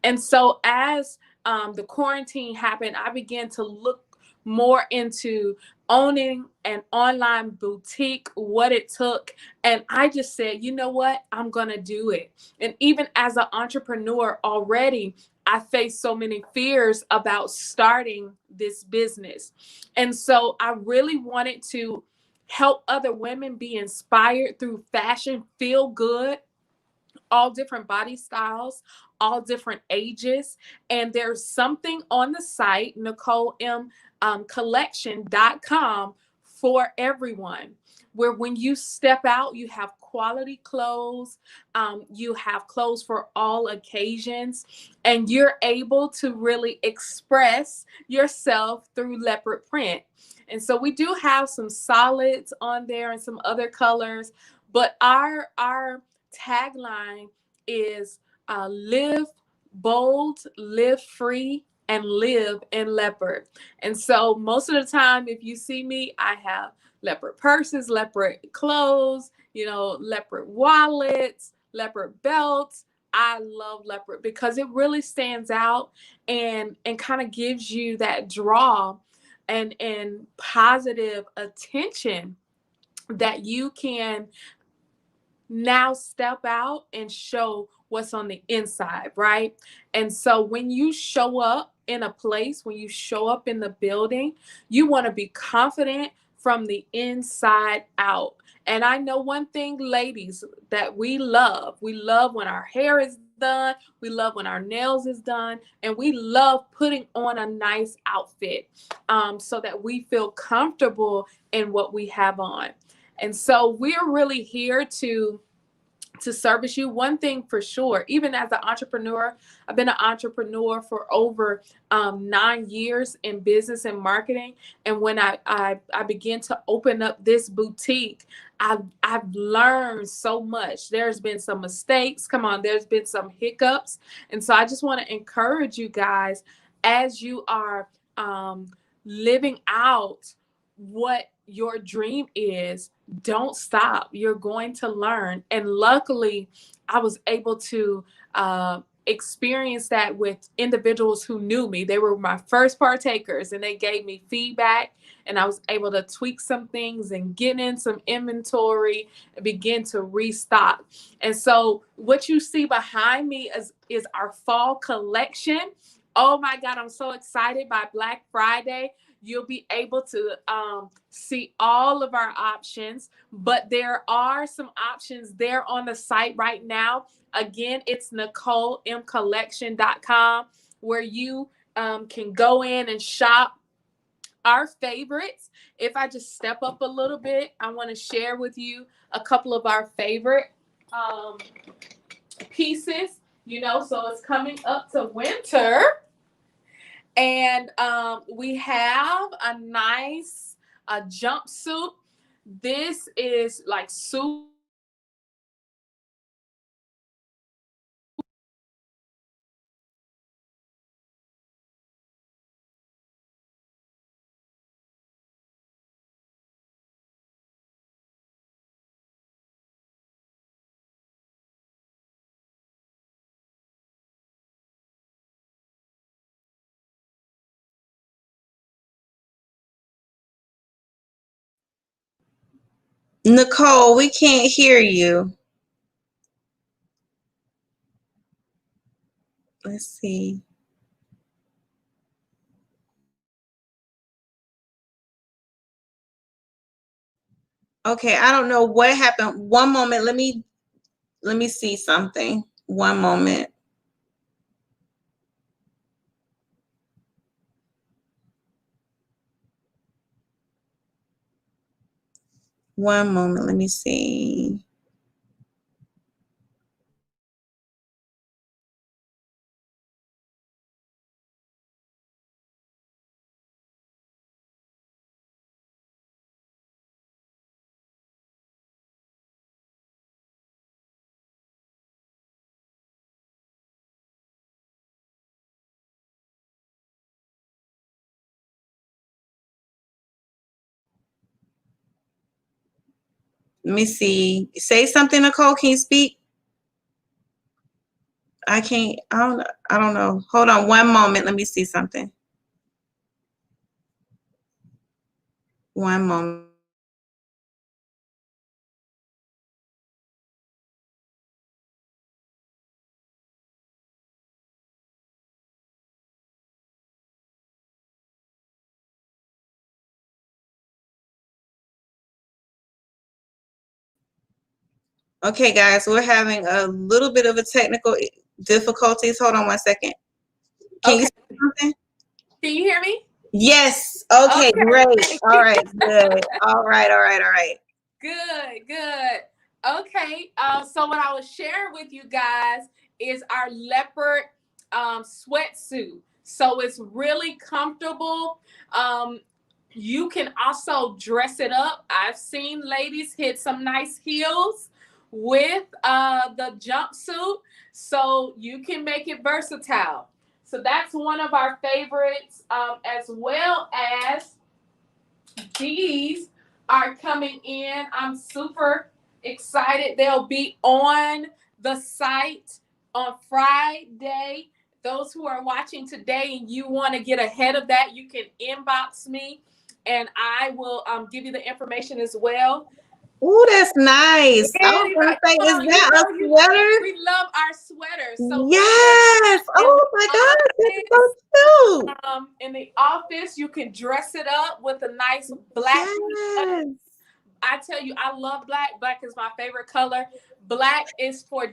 And so as the quarantine happened, I began to look more into owning an online boutique, what it took. And I just said, you know what? I'm going to do it. And even as an entrepreneur already, I faced so many fears about starting this business. And so I really wanted to help other women be inspired through fashion, feel good, all different body styles, all different ages. And there's something on the site, NicoleMCollection.com, for everyone, where when you step out, you have quality clothes, you have clothes for all occasions, and you're able to really express yourself through leopard print. And so we do have some solids on there and some other colors, but our tagline is live bold, live free, and live in leopard. And so most of the time, if you see me, I have leopard purses, leopard clothes, leopard wallets, leopard belts. I love leopard because it really stands out and kind of gives you that draw and positive attention that you can now step out and show what's on the inside, right? And so when you show up in a place, when you show up in the building, you want to be confident from the inside out. And I know one thing, ladies, that we love when our hair is done, we love when our nails is done, and we love putting on a nice outfit so that we feel comfortable in what we have on. And so we're really here to service you. One thing for sure, even as an entrepreneur, I've been an entrepreneur for over 9 years in business and marketing. And when I began to open up this boutique, I've learned so much. There's been some mistakes. There's been some hiccups. And so I just want to encourage you guys as you are living out what your dream is, don't stop. You're going to learn. And luckily, I was able to experience that with individuals who knew me. They were my first partakers, and they gave me feedback, and I was able to tweak some things and get in some inventory and begin to restock. And so what you see behind me is our fall collection. Oh my God, I'm so excited. By Black Friday, you'll be able to see all of our options, but there are some options there on the site right now. Again, it's NicoleMCollection.com, where you can go in and shop our favorites. If I just step up a little bit, I want to share with you a couple of our favorite pieces. So it's coming up to winter. And we have a nice jumpsuit. This is like super. Nicole, we can't hear you. Let's see. Okay, I don't know what happened. One moment. Let me see something. One moment. One moment. Let me see. Let me see. Say something, Nicole. Can you speak? I can't. I don't know. Hold on one moment. Let me see something. One moment. Okay, guys, we're having a little bit of a technical difficulties. Hold on one second. Can you say something? Can you hear me? Yes. Okay, great. All right, good. All right. Good. Okay. So what I was sharing with you guys is our leopard sweatsuit. So it's really comfortable. You can also dress it up. I've seen ladies hit some nice heels with the jumpsuit, so you can make it versatile. So that's one of our favorites, as well as these are coming in. I'm super excited. They'll be on the site on Friday. Those who are watching today and you want to get ahead of that, you can inbox me and I will give you the information as well. Ooh, that's nice. I was gonna say, is that a sweater? We love our sweaters. So yes. Oh my God, that's so cute. In the office, you can dress it up with a nice black. Yes. I tell you, I love black. Black is my favorite color. Black is for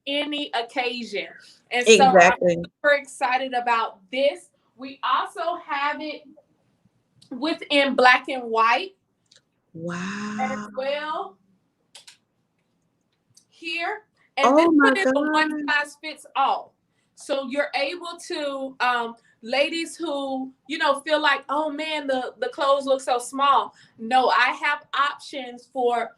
any occasion. And so Exactly. I'm super excited about this. We also have it within black and white. Wow. As well. Here. And Oh my this is a God. one size fits all. So you're able to, ladies who, feel like, oh man, the clothes look so small. No, I have options for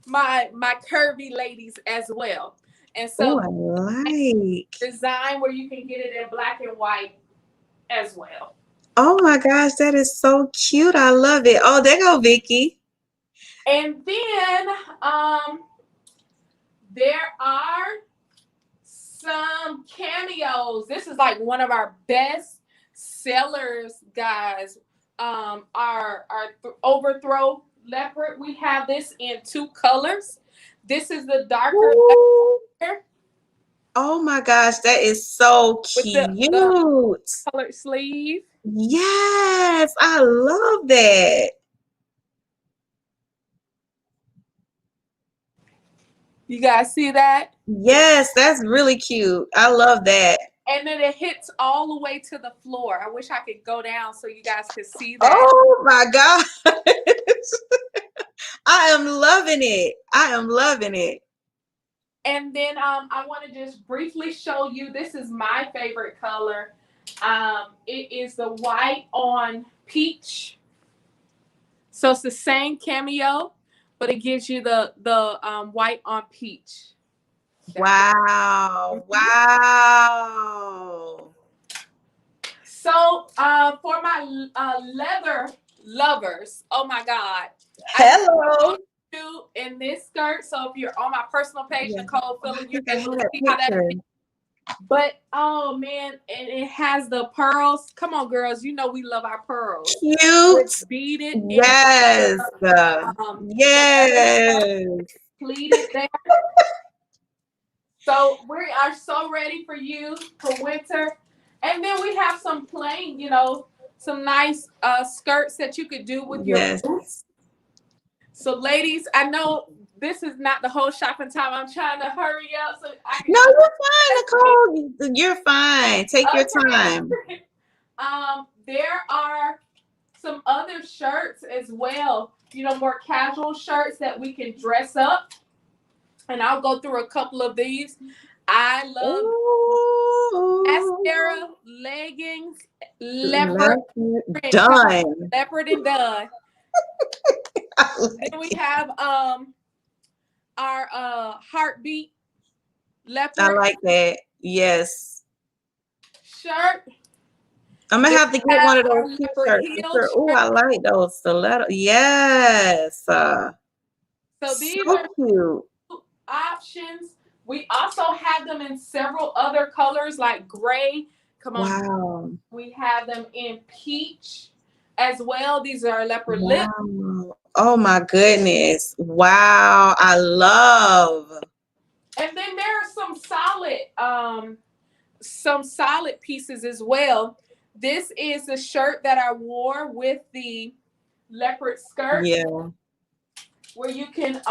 my curvy ladies as well. And so I like design where you can get it in black and white as well. Oh my gosh, that is so cute. I love it. Oh, there go Vicky. And then there are some cameos. This is like one of our best sellers, guys. Our overthrow leopard. We have this in 2 colors. This is the darker leopard Oh my gosh, that is so with cute. the colored sleeve. Yes, I love that. You guys see that? Yes, that's really cute. I love that. And then it hits all the way to the floor. I wish I could go down so you guys could see that. Oh my gosh. I am loving it. I am loving it. And then I want to just briefly show you, this is my favorite color. It is the white on peach. So it's the same cameo, but it gives you the white on peach. Wow. Wow. So for my leather lovers, oh my God. Hello. In this skirt. So if you're on my personal page, Yeah. Nicole, Phillip, you can Look at see that how that picture. is. But oh man, and it has the pearls. Come on, girls, you know we love our pearls. Cute. It's beaded. Yes. Yes. Pleated there. So we are so ready for you for winter. And then we have some plain, you know, some nice skirts that you could do with your boots. So ladies, I know this is not the whole shopping time. I'm trying to hurry up so I can. No, you're fine, Nicole. You're fine. Take your time. There are some other shirts as well, you know, more casual shirts that we can dress up. And I'll go through a couple of these. I love mascara, leggings, leopard done. Leopard and done. Then we have our heartbeat leopard. I like that. Yes. Shirt. I'm gonna have to get one of those T-shirts. Oh, I like those stiletto. Yes. So these so are cute options. We also have them in several other colors like gray. Come on. Wow. We have them in peach as well. These are leopard lip. Oh my goodness. Wow. I love. And then there are some solid pieces as well. This is the shirt that I wore with the leopard skirt. Yeah. Where you can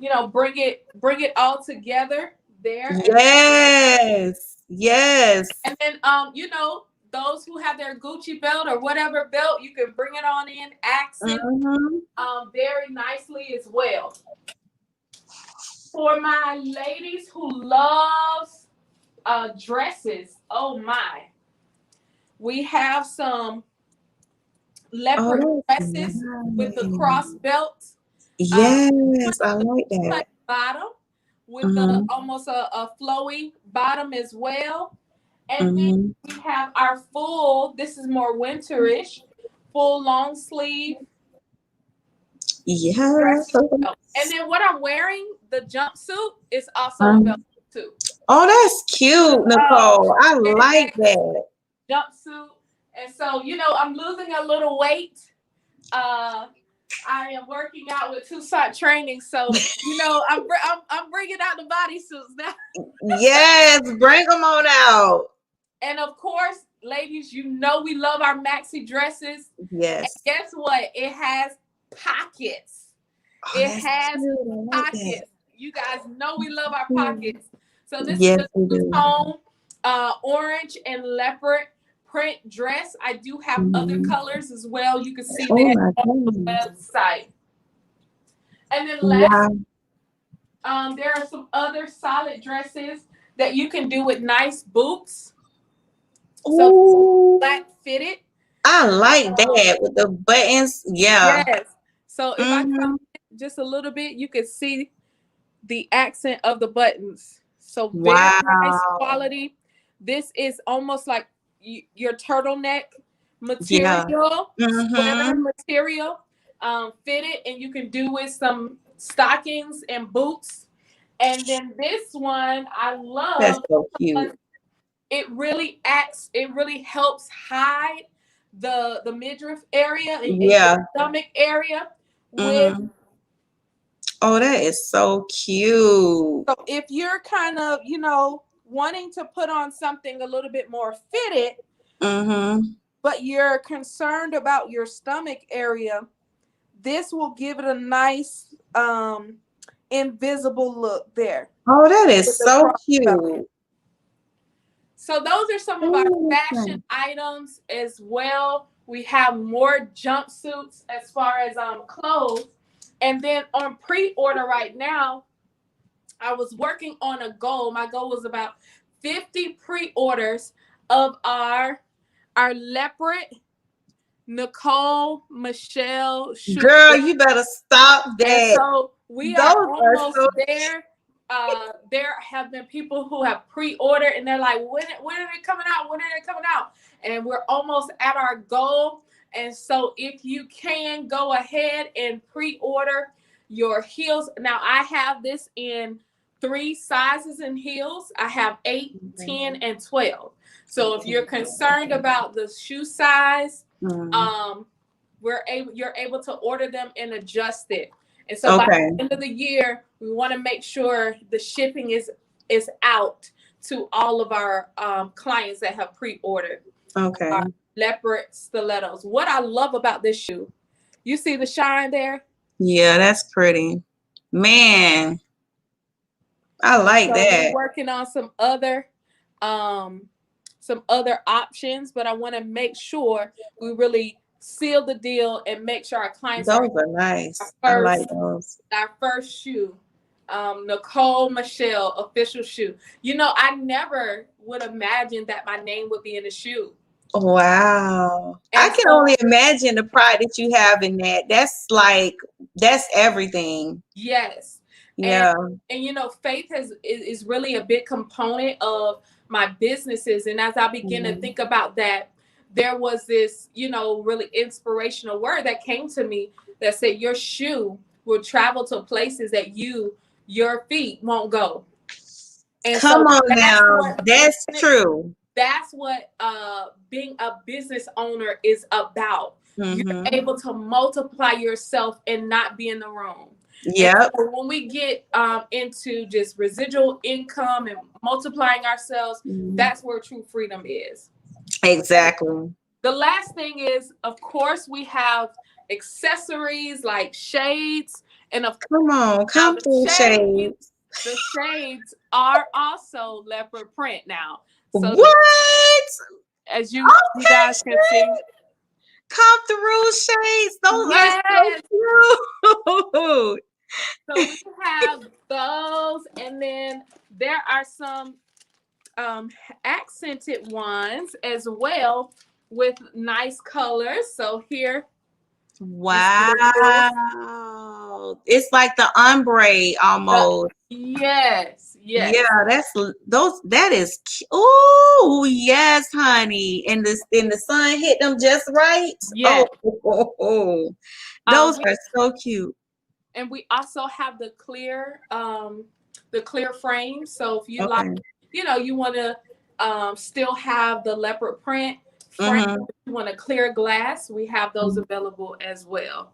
you know, bring it all together there. Yes. Yes. And then you know, those who have their Gucci belt or whatever belt, you can bring it on in, accent very nicely as well. For my ladies who loves dresses, oh my, we have some leopard dresses with the cross belt. Yes, I like that. Bottom with the almost a flowy bottom as well. And then we have our full, this is more winterish, full long sleeve. Yes. And then what I'm wearing, the jumpsuit, is also a belt too. Oh, that's cute, Nicole. I like that. Jumpsuit. And so, you know, I'm losing a little weight. I am working out with TeeShirtz training, so you know I'm bringing out the bodysuits now. Yes, bring them on out. And of course, ladies, you know we love our maxi dresses. Yes. And guess what? It has pockets. It has pockets. You guys know we love our pockets. So this is a two-tone orange and leopard print dress. I do have other colors as well. You can see that on the website. And then last, there are some other solid dresses that you can do with nice boots. So flat fitted. I like that with the buttons. Yeah. Yes. So if I come just a little bit, you can see the accent of the buttons. So very nice quality. This is almost like your turtleneck material, sweater Mm-hmm. material, fitted, and you can do with some stockings and boots. And then this one I That's love so because cute. it really helps hide the midriff area and Yeah. your stomach area with. Mm-hmm. Oh, that is so cute. So if you're kind of, wanting to put on something a little bit more fitted, Mm-hmm. but you're concerned about your stomach area, this will give it a nice invisible look there Oh, that with is the so cross stomach. cute. So those are some of our Oh, fashion items as well. We have more jumpsuits as far as clothes. And then on pre-order right now, I was working on a goal. My goal was about 50 pre-orders of our leopard Nicole Michelle shoe. girl, you better stop And that. so we Those are are almost so there. There have been people who have pre-ordered and they're like, when are they coming out? When are they coming out? And we're almost at our goal. And so if you can go ahead and pre-order your heels. Now I have this in 3 sizes in heels. I have 8, 10, and 12. So if you're concerned about the shoe size, you're able to order them and adjust it. And so by the end of the year, we want to make sure the shipping is out to all of our clients that have pre-ordered. Okay. Our leopard stilettos. What I love about this shoe, you see the shine there? Yeah, that's pretty. Man, I like So that. we're working on some other options, but I want to make sure we really seal the deal and make sure our clients Those are nice. I like those. our first shoe, Nicole Michelle official shoe. I never would imagine that my name would be in a shoe. Wow. And I can only imagine the pride that you have in that. That's everything. Yes. Yeah. And faith is really a big component of my businesses. And as I begin to think about that, there was this, really inspirational word that came to me that said your shoe will travel to places that your feet won't go. And come on now. That's true. That's what being a business owner is about. You're able to multiply yourself and not be in the room. Yep. So when we get into just residual income and multiplying ourselves, that's where true freedom is. Exactly. The last thing is, of course, we have accessories like shades. And come through shades. The shades are also leopard print now. So what? As you guys can see. Come through shades. Those are so cute. So we have those, and then there are some accented ones as well with nice colors. So here. Wow. It's like the ombre almost. Yes. Yeah, that is oh yes, honey. And the sun hit them just right. Yes. Those are so cute. And we also have the clear frame. So if you like, you want to still have the leopard print frame, you want a clear glass, we have those available as well.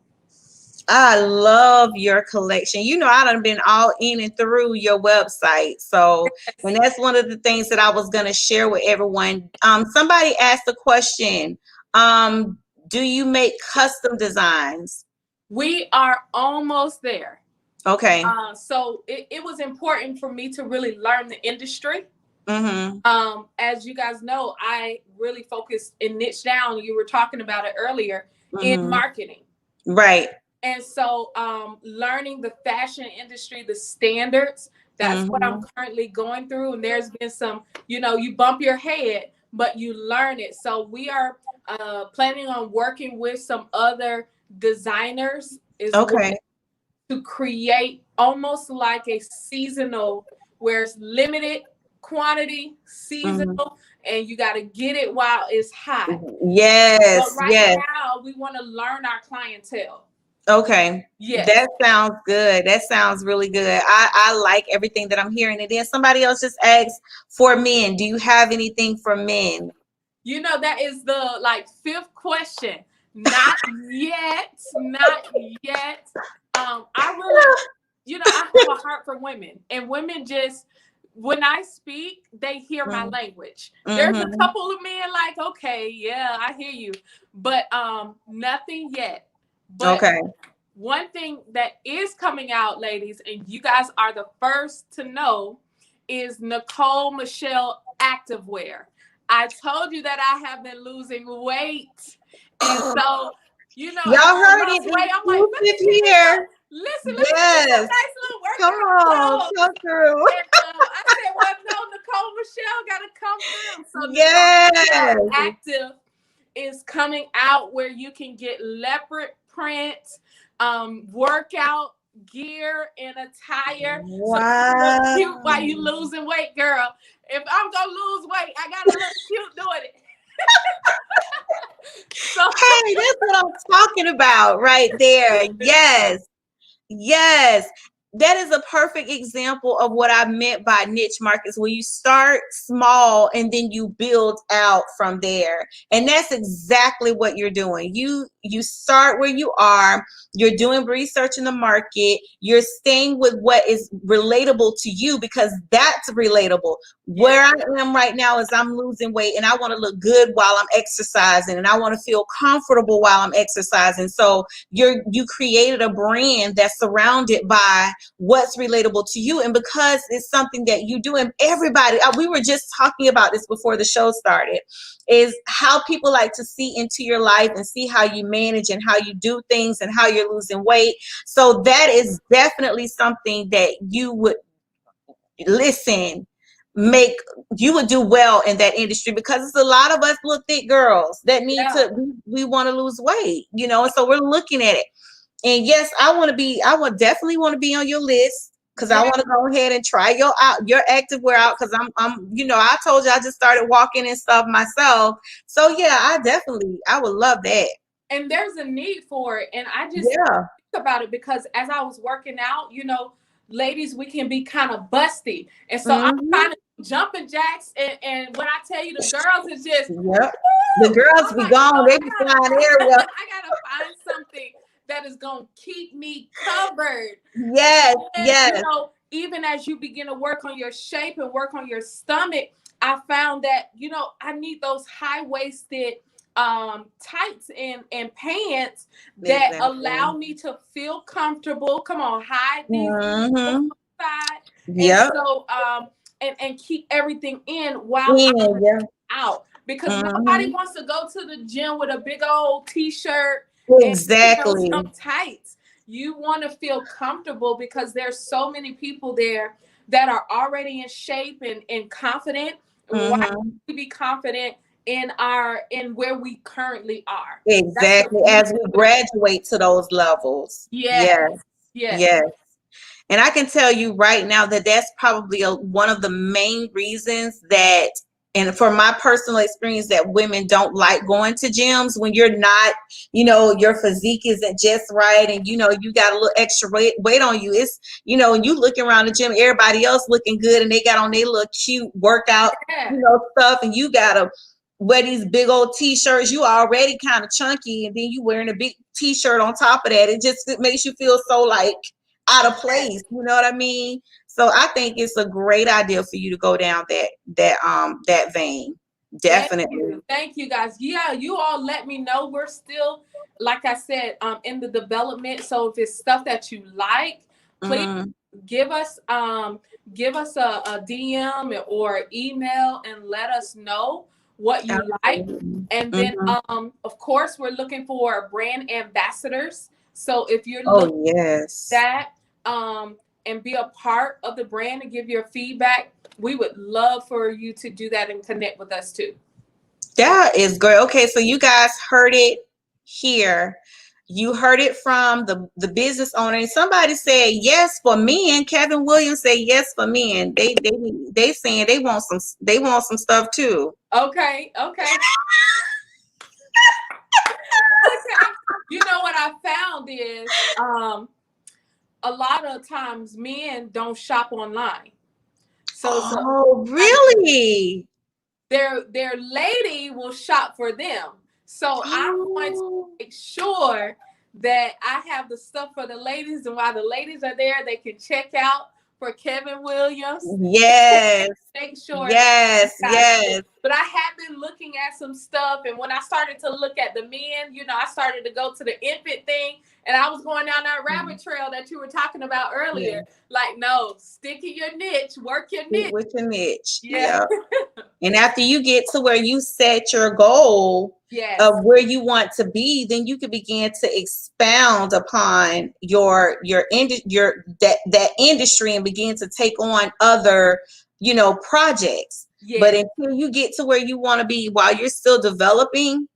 I love your collection. I done been all in and through your website. So, and that's one of the things that I was going to share with everyone. Somebody asked a question. Do you make custom designs? We are almost there. Okay. So it was important for me to really learn the industry. As you guys know, I really focused and niche down. You were talking about it earlier in marketing. Right. And so learning the fashion industry, the standards, that's what I'm currently going through. And there's been some, you bump your head, but you learn it. So we are planning on working with some other designers to create almost like a seasonal, where it's limited quantity, seasonal, and you got to get it while it's hot. Yes, But right yes. now, we want to learn our clientele. Okay. Yes. That sounds good. That sounds really good. I like everything that I'm hearing. And then somebody else just asked for men. Do you have anything for men? You know, that is the like fifth question. Not yet. Not yet. I really, you know, I have a heart for women, and women just, when I speak, they hear my language. There's a couple of men like, okay, yeah, I hear you, but nothing yet. But Okay. one thing that is coming out, ladies, and you guys are the first to know, is Nicole Michelle Activewear. I told you that I have been losing weight, and so, you know, Y'all I heard lost it. weight. I'm like, let me Exclusive here. listen, Yes. let me get some nice little Come workout on, clothes. come through. And I said, well, no, Nicole Michelle got to come through. So Yes. Nicole Michelle Active is coming out, where you can get leopard print, workout gear and attire. Wow. So you look cute while you losing weight, girl. If I'm gonna lose weight, I gotta look cute doing it. So Hey, that's what I'm talking about right there. Yes. Yes. That is a perfect example of what I meant by niche markets, where you start small and then you build out from there. And that's exactly what you're doing. You start where you are, you're doing research in the market, you're staying with what is relatable to you, because that's relatable. Where I am right now is I'm losing weight and I want to look good while I'm exercising, and I want to feel comfortable while I'm exercising. So you created a brand that's surrounded by what's relatable to you, and because it's something that you do, and everybody, we were just talking about this before the show started, is how people like to see into your life and see how you manage and how you do things and how you're losing weight. So that is definitely something that you would you would do well in that industry, because it's a lot of us little thick girls that need we want to lose weight, you know, and so we're looking at it. And yes, I would definitely want to be on your list, because I want to go ahead and try your activewear out, because I'm you know, I told you I just started walking and stuff myself. So yeah, I would love that. And there's a need for it. And I just think about it, because as I was working out, you know, ladies, we can be kind of busty. And so I'm kind of jumping jacks. And when I tell you, the girls is just, the girls be gone. They be flying everywhere. I got to find something that is going to keep me covered. Yes, and, yes. You know, even as you begin to work on your shape and work on your stomach, I found that, you know, I need those high-waisted tights and pants that allow me to feel comfortable. Come on, hide these side. And so and keep everything in while I'm out, because nobody wants to go to the gym with a big old t-shirt and some tights. You want to feel comfortable, because there's so many people there that are already in shape and confident. Why can't we be confident in where we currently are? Exactly. As we graduate to those levels. Yes. And I can tell you right now that that's probably one of the main reasons that, and for my personal experience, that women don't like going to gyms when you're not, you know, your physique isn't just right, and you know, you got a little extra weight on you. It's, you know, when you looking around the gym, everybody else looking good and they got on their little cute workout, you know, stuff, and you gotta wear these big old t-shirts. You already kind of chunky, and then you wearing a big t-shirt on top of that. It makes you feel so like out of place. You know what I mean? So I think it's a great idea for you to go down that vein. Definitely. Thank you guys. Yeah, you all let me know. We're still, like I said, in the development. So if it's stuff that you like, please give us a DM or email and let us know what you like. And then of course, we're looking for brand ambassadors. So if you're looking at that and be a part of the brand and give your feedback, we would love for you to do that and connect with us too. That is great. Okay, so you guys heard it here. you heard it from the business owner, and somebody said yes for men. Kevin Williams said yes for men. They saying they want some stuff too. Okay. Okay. You know what I found is a lot of times men don't shop online. So really? Their lady will shop for them. So I'm going to make sure that I have the stuff for the ladies, and while the ladies are there, they can check out for Kevin Williams. Yes. Make sure. Yes. But I have been looking at some stuff, and when I started to look at the men, I started to go to the infant thing, and I was going down that rabbit trail that you were talking about earlier. Yeah. Like, no, stick in your niche, work your niche. With your niche. Yeah. And after you get to where you set your goal of where you want to be, then you can begin to expound upon that industry and begin to take on other, projects. Yeah. But until you get to where you want to be while you're still developing,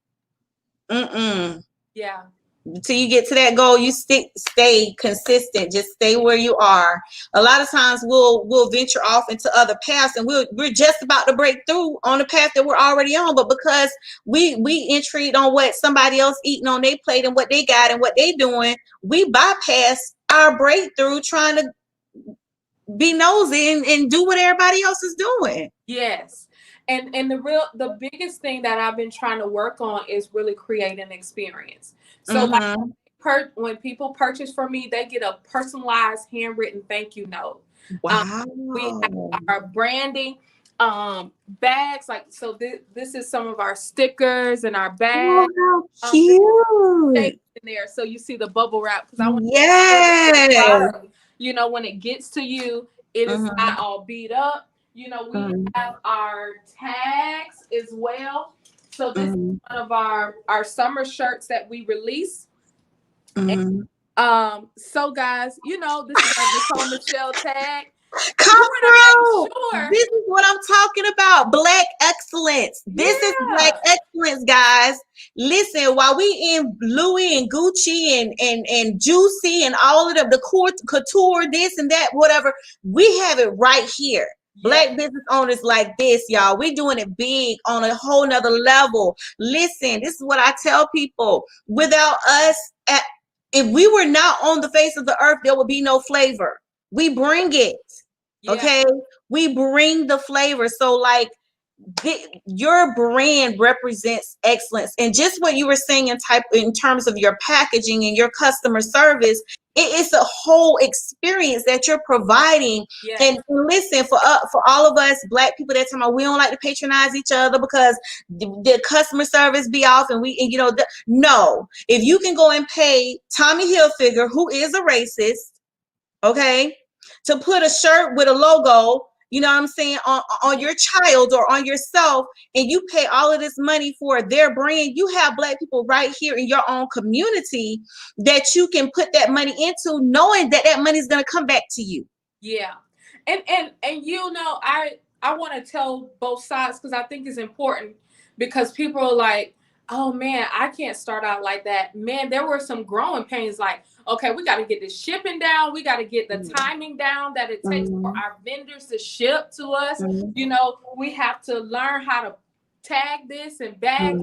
yeah. Until you get to that goal, you stay consistent. Just stay where you are. A lot of times we'll venture off into other paths, and we're just about to break through on the path that we're already on. But because we intrigued on what somebody else eating on their plate and what they got and what they doing, we bypass our breakthrough trying to be nosy and do what everybody else is doing. Yes. And the biggest thing that I've been trying to work on is really create an experience. So when people purchase from me, they get a personalized handwritten thank you note. Wow. We have our branding bags. This is some of our stickers and our bags. Oh, how cute. In there. So you see the bubble wrap, because I want when it gets to you, it is not all beat up. We have our tags as well. So this is one of our summer shirts that we release. And, so guys, this is our Nicole Michelle tag. Come through. Sure. This is what I'm talking about. Black excellence. This is Black excellence, guys. Listen, while we in Louis and Gucci and Juicy and all of the couture, this and that, whatever, we have it right here. Black business owners like this, y'all. We're doing it big on a whole nother level. Listen, this is what I tell people. Without us, if we were not on the face of the earth, there would be no flavor. We bring it. Okay? We bring the flavor. So your brand represents excellence. And just what you were saying in terms of your packaging and your customer service, it's a whole experience that you're providing. Yes. And listen, for all of us Black people that time we don't like to patronize each other because the customer service be off, and no. If you can go and pay Tommy Hilfiger, who is a racist, okay, to put a shirt with a logo, you know what I'm saying, on your child or on yourself, and you pay all of this money for their brand, you have Black people right here in your own community that you can put that money into, knowing that money is going to come back to you. Yeah. And I want to tell both sides, because I think it's important, because people are like, oh man, I can't start out like that. Man, there were some growing pains, like, okay, we got to get the shipping down. We got to get the timing down that it takes for our vendors to ship to us. We have to learn how to tag this and bag.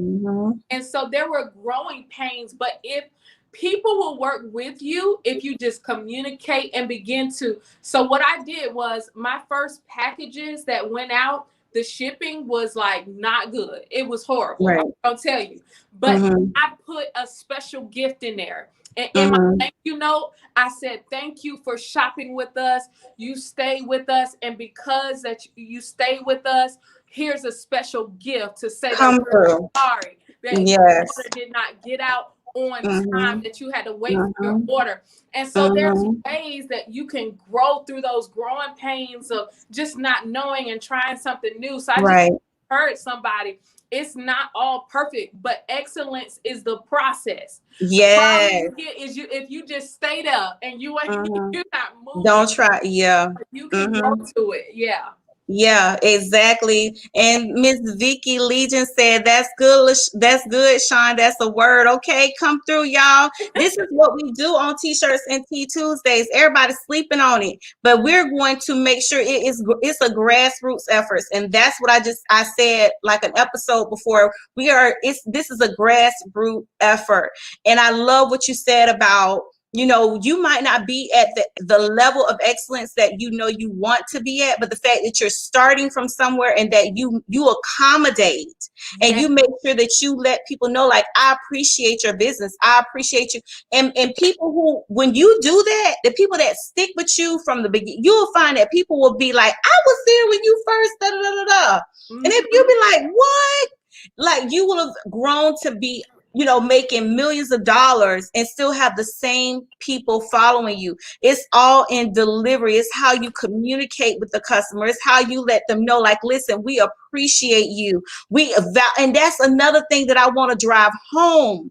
And so there were growing pains. But if people will work with you, if you just communicate and begin to. So what I did was, my first packages that went out, the shipping was not good. It was horrible. Right. I'll tell you. But I put a special gift in there. And in my thank you note, I said, thank you for shopping with us. You stay with us. And because that you stay with us, here's a special gift to say that we're sorry that your order did not get out on time, that you had to wait for your order. And so there's ways that you can grow through those growing pains of just not knowing and trying something new. So I just heard somebody, it's not all perfect, but excellence is the process. Yes. If you just stay there and you're not moving. Don't try. Yeah. You can grow to it. Yeah. Yeah, exactly. And Miss Vicky Legion said, "That's good. That's good, Sean. That's a word. Okay, come through, y'all. This is what we do on T-shirts and Tea Tuesdays. Everybody's sleeping on it, but we're going to make sure it's a grassroots effort, and that's what I said like an episode before. This is a grassroots effort, and I love what you said about." You might not be at the level of excellence that you want to be at, but the fact that you're starting from somewhere and that you accommodate and you make sure that you let people know, like, I appreciate your business. I appreciate you. And people who, when you do that, the people that stick with you from the beginning, you'll find that people will be like, I was there when you first, da da da da. And if you'll be like, what? Like, you will have grown to be making millions of dollars and still have the same people following you. It's all in delivery. It's how you communicate with the customer. It's how you let them know, like, listen, we appreciate you. And that's another thing that I want to drive home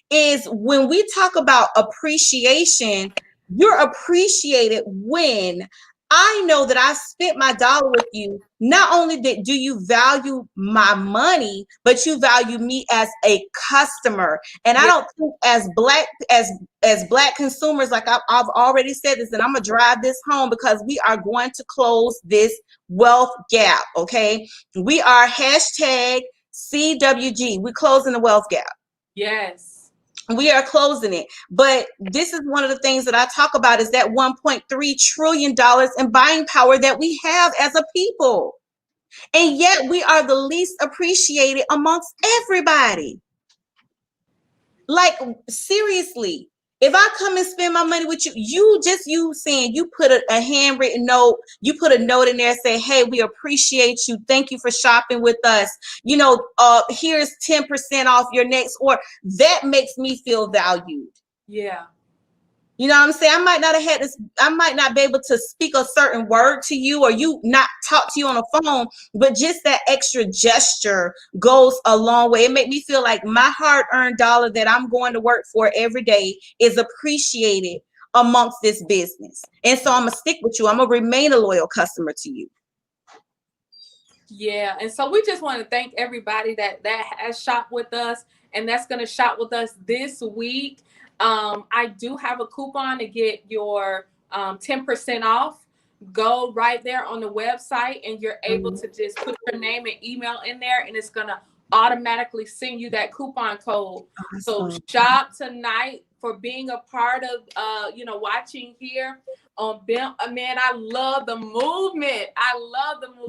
is when we talk about appreciation, you're appreciated when I know that I spent my dollar with you. Not only do you value my money, but you value me as a customer. And I don't think as black consumers, like I've already said this, and I'm gonna drive this home because we are going to close this wealth gap. Okay, we are hashtag CWG. We're closing the wealth gap. Yes. We are closing it. But this is one of the things that I talk about is that $1.3 trillion in buying power that we have as a people. And yet we are the least appreciated amongst everybody. Like, seriously, if I come and spend my money with you, you saying you put a handwritten note, you put a note in there saying, hey, we appreciate you. Thank you for shopping with us. Here's 10% off your next order. That makes me feel valued. Yeah. You know what I'm saying? I might not be able to speak a certain word to you or you not talk to you on the phone, but just that extra gesture goes a long way. It made me feel like my hard-earned dollar that I'm going to work for every day is appreciated amongst this business. And so I'm going to stick with you. I'm going to remain a loyal customer to you. Yeah. And so we just want to thank everybody that has shopped with us and that's going to shop with us this week. I do have a coupon to get your 10% off. Go right there on the website and you're able to just put your name and email in there and it's going to automatically send you that coupon code. So shop tonight for being a part of, watching here on BIM. Man, I love the movement.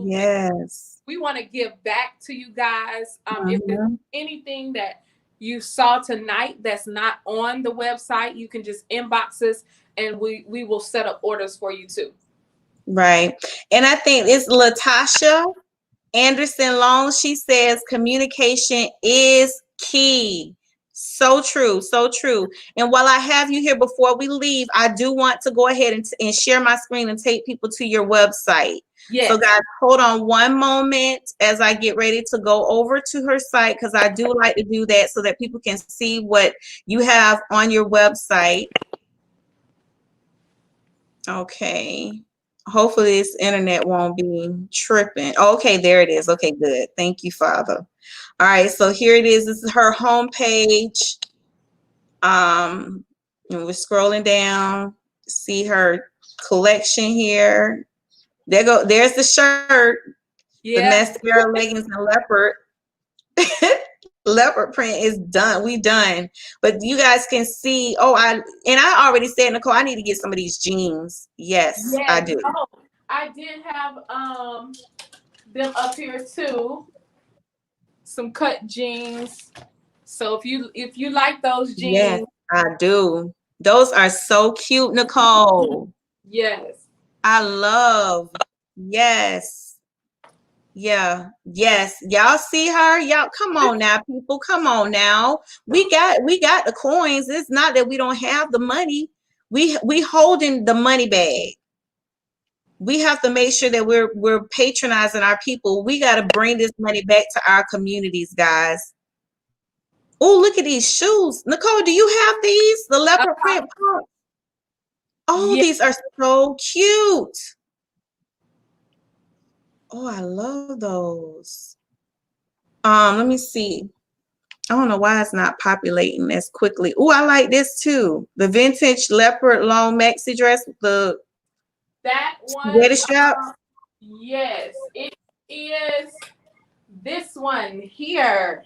Yes. We want to give back to you guys. If there's anything that you saw tonight that's not on the website, you can just inbox us and we will set up orders for you too. Right. And I think it's Latasha Anderson Long. She says communication is key. So true. So true. And while I have you here, before we leave, I do want to go ahead and share my screen and take people to your website. Yes. So guys, hold on one moment as I get ready to go over to her site, because I do like to do that so that people can see what you have on your website. Okay. Hopefully this internet won't be tripping. Okay, there it is. Okay, good. Thank you, Father. All right, so here it is. This is her homepage. And we're scrolling down. See her collection here. There's the shirt. Yeah. The mascara, leggings, and leopard. Leopard print is done. We done. But you guys can see. I already said, Nicole, I need to get some of these jeans. Yes. I do. Oh, I did have them up here too. Some cut jeans. So if you like those jeans. Yes, I do. Those are so cute, Nicole. Yes. I love. Yes. Yeah. Yes. Y'all see her? Y'all come on now, people. Come on now. We got the coins. It's not that we don't have the money. We holding the money bag. We have to make sure that we're patronizing our people. We got to bring this money back to our communities, guys. Oh, look at these shoes. Nicole, do you have these? The leopard print pumps? Oh, yes. These are so cute. Oh, I love those. Let me see. I don't know why it's not populating as quickly. Oh, I like this too. The vintage leopard long maxi dress with the That one, sweater straps. yes, it is this one here.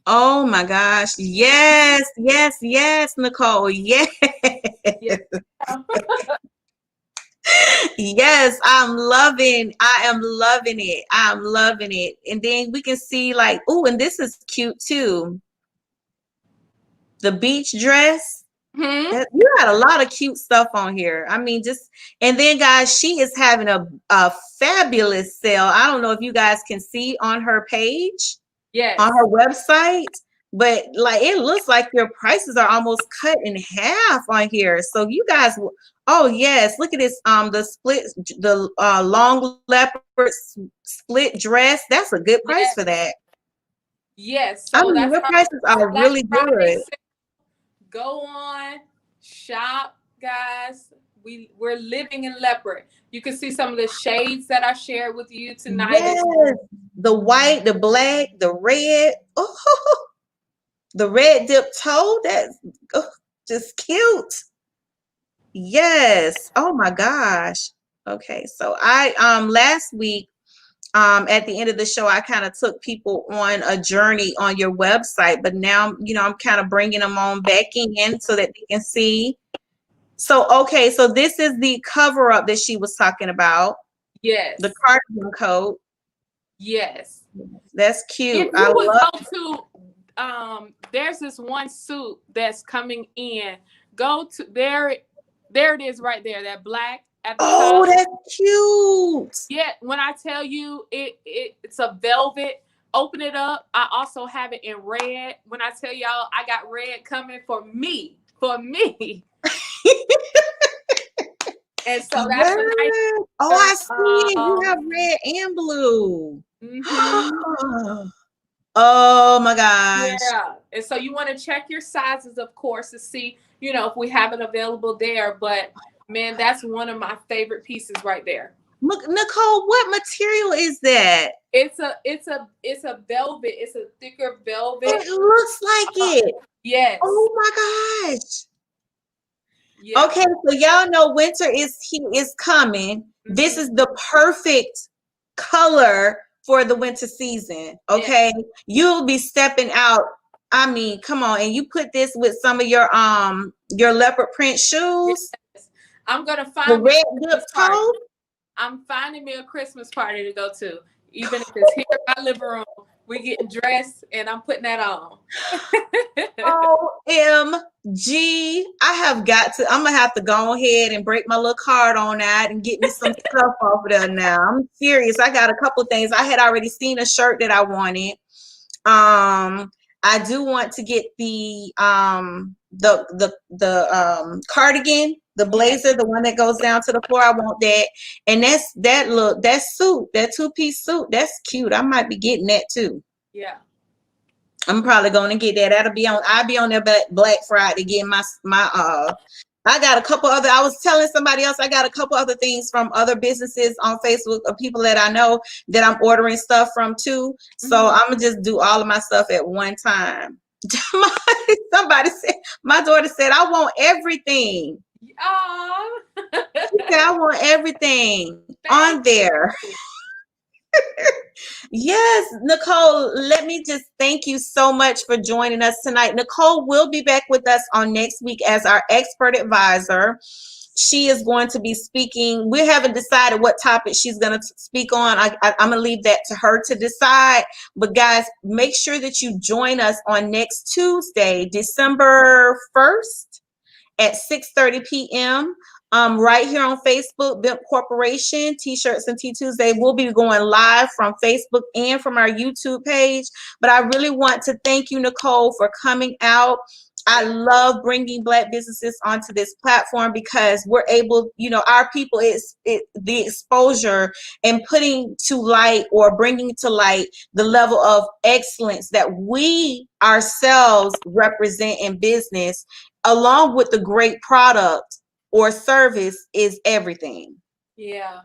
Oh my gosh. Yes, yes, yes, Nicole. Yes. Yeah. Yes, I am loving it. I'm loving it. And then we can see like, oh, and this is cute too. The beach dress. Hmm. You got a lot of cute stuff on here. I mean, just and then guys, she is having a fabulous sale. I don't know if you guys can see on her page, on Yes. her website, but like it looks like your prices are almost cut in half on here. So you guys, oh yes, look at this. The long leopard split dress. That's a good price Yes. for that. Yes. I So mean, that's your our prices are Black really Friday good. sale. Go on, shop, guys. We're living in leopard. You can see some of the shades that I shared with you tonight. Yes, the white, the black, the red. Oh, the red dip toe. That's just cute. Yes. Oh my gosh. Okay. So I last week at the end of the show I kind of took people on a journey on your website, but now I'm kind of bringing them on back in so that they can see. So okay, so this is the cover up that she was talking about, the Yes. cardigan coat. Yes. That's cute. If I you would love. go there's this one suit that's coming in. Go to there. There it is right there. That black at the Oh, top. that's cute. Yeah, when I tell you it's a velvet, open it up. I also have it in red. When I tell y'all I got red coming for me. For me. And so that's Yes. a nice Oh, I see it. You have um red and blue. mhm. Oh my gosh. Yeah. And so you want to check your sizes, of course, to see, if we have it available there. But man, that's one of my favorite pieces right there. Look, Nicole, what material is that? It's a velvet. It's a thicker velvet. It looks like it. Yes. Oh my gosh. Yeah. Okay, so y'all know winter is coming. This Mhm. is the perfect color for the winter season. Yeah. Okay, you'll be stepping out. I mean, come on, and you put this with some of your leopard print shoes, Yes. I'm gonna the find me red a dip Christmas party. toe. I'm finding me a Christmas party to go to. Even if it's here in my living room, we getting dressed and I'm putting that on. OMG. I'm gonna have to go ahead and break my little card on that and get me some stuff off of there now. I'm serious. I got a couple things. I had already seen a shirt that I wanted. I do want to get the cardigan, the blazer, the one that goes down to the floor. I want that. And that suit, that two-piece suit, that's cute. I might be getting that too. Yeah. I'm probably going to get that. I'll be on there Black Friday getting I got a couple other, I was telling somebody else, I got a couple other things from other businesses on Facebook of people that I know that I'm ordering stuff from too. So I'm going to just do all of my stuff at one time. Somebody said, my daughter said, I want everything. Oh. She said, I want everything on there. Yes, Nicole, let me just thank you so much for joining us tonight. Nicole will be back with us on next week as our expert advisor. She is going to be speaking. We haven't decided what topic she's going to speak on. I'm going to leave that to her to decide. But guys, make sure that you join us on next Tuesday, December 1st at 6:30 p.m. Right here on Facebook, BIMP Corporation, T-Shirts and Tea Tuesday. We'll be going live from Facebook and from our YouTube page. But I really want to thank you, Nicole, for coming out. I love bringing Black businesses onto this platform because we're able, our people, the exposure and putting to light or bringing to light the level of excellence that we ourselves represent in business, along with the great product or service, is everything. Yeah.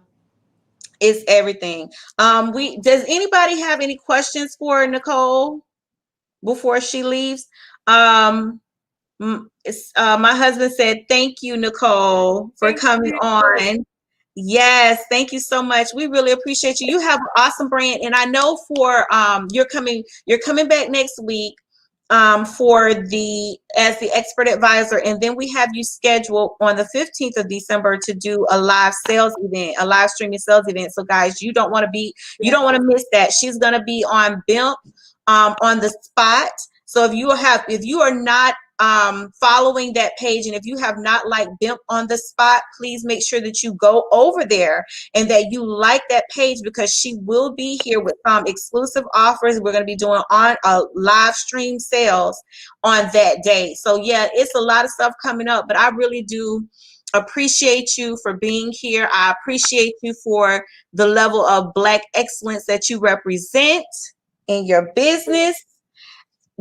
It's everything. Does anybody have any questions for Nicole before she leaves? My husband said, thank you, Nicole, for Thank coming you. on. Yes, thank you so much. We really appreciate you. You have an awesome brand, and I know for you're coming back next week for the as the expert advisor, and then we have you scheduled on the 15th of December to do a live sales event, a live streaming sales event. So guys, you don't want to miss that. She's going to be on BIMP on the spot. So if you are not following that page, and if you have not liked BIMP on the spot, please make sure that you go over there and that you like that page, because she will be here with exclusive offers. We're going to be doing on a live stream sales on that day. So yeah, it's a lot of stuff coming up, but I really do appreciate you for being here. I appreciate you for the level of Black excellence that you represent in your business.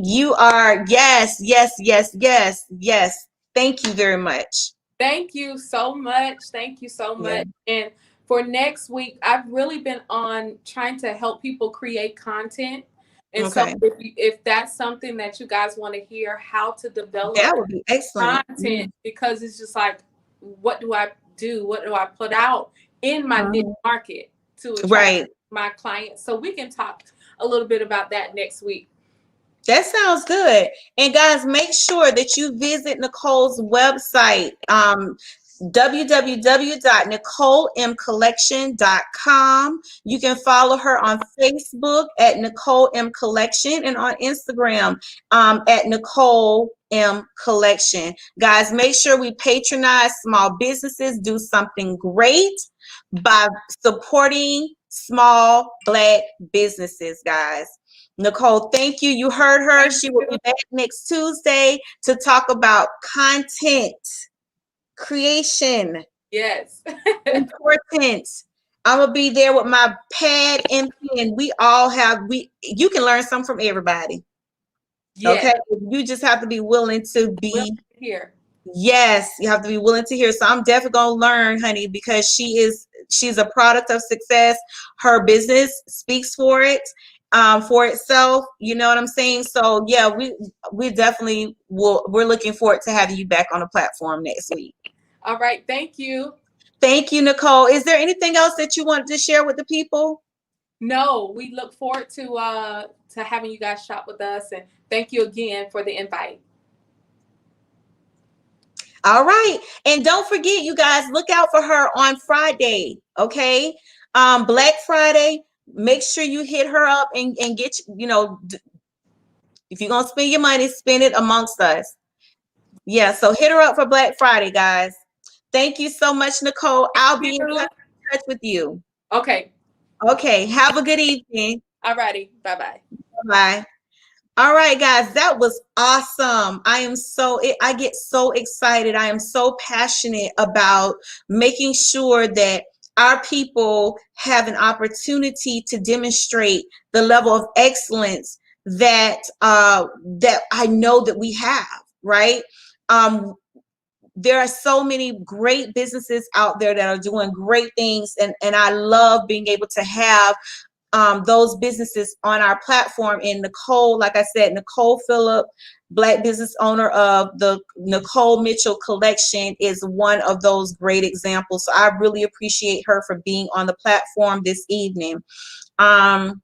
You are, yes, yes, yes, yes, yes. Thank you very much. Thank you so much. Thank you so much. Yeah. And for next week, I've really been on trying to help people create content. And Okay. so if that's something that you guys want to hear, how to develop That would be excellent. content, because it's just like, what do I do? What do I put out in my niche market to attract my clients? So we can talk a little bit about that next week. That sounds good. And guys, make sure that you visit Nicole's website, www.nicolemcollection.com. You can follow her on Facebook at Nicole M Collection, and on Instagram at Nicole M Collection. Guys, make sure we patronize small businesses, do something great by supporting small Black businesses, guys. Nicole, thank you. You heard her. She will be back next Tuesday to talk about content creation. Yes. Important. I'm going to be there with my pad and pen. You can learn something from everybody. Yes. Okay. You just have to be willing to be here. Yes, you have to be willing to hear. So I'm definitely going to learn, honey, because she's a product of success. Her business speaks for itself. You know what I'm saying? So yeah, we definitely we're looking forward to having you back on the platform next week. All right. Thank you. Thank you, Nicole. Is there anything else that you wanted to share with the people? No, we look forward to having you guys shop with us, and thank you again for the invite. All right. And don't forget, you guys, look out for her on Friday. Okay. Black Friday. Make sure you hit her up and get, if you're going to spend your money, spend it amongst us. Yeah. So hit her up for Black Friday, guys. Thank you so much, Nicole. I'll be in touch with you. Okay. Okay. Have a good evening. All righty. Bye-bye. Bye-bye. All right, guys, that was awesome. I get so excited. I am so passionate about making sure that our people have an opportunity to demonstrate the level of excellence that I know that we have, right? There are so many great businesses out there that are doing great things, and I love being able to have those businesses on our platform. And Nicole, like I said, Nicole Phillip, Black business owner of the Nicole Mitchell Collection, is one of those great examples. So I really appreciate her for being on the platform this evening. Now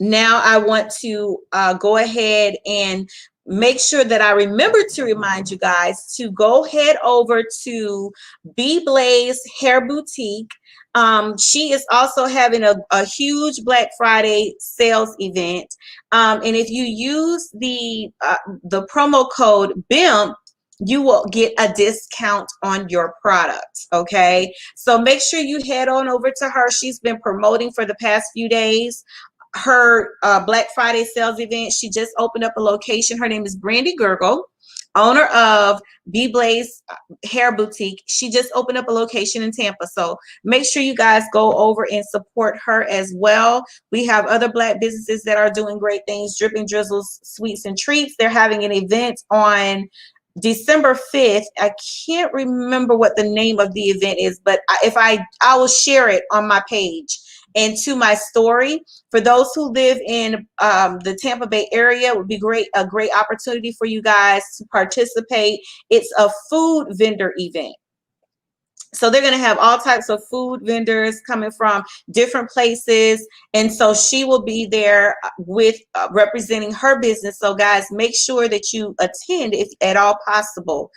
I want to go ahead and make sure that I remember to remind you guys to go head over to B Blaze Hair Boutique. She is also having a huge Black Friday sales event. And if you use the promo code BIMP, you will get a discount on your product. Okay. So make sure you head on over to her. She's been promoting for the past few days her Black Friday sales event. She just opened up a location. Her name is Brandy Gurgle, owner of B Blaze Hair Boutique. She just opened up a location in Tampa. So make sure you guys go over and support her as well. We have other Black businesses that are doing great things. Dripping Drizzles Sweets and Treats. They're having an event on December 5th. I can't remember what the name of the event is, but I will share it on my page and to my story. For those who live in the Tampa Bay area, it would be a great opportunity for you guys to participate. It's a food vendor event. So they're going to have all types of food vendors coming from different places. And so she will be there with representing her business. So guys, make sure that you attend if at all possible.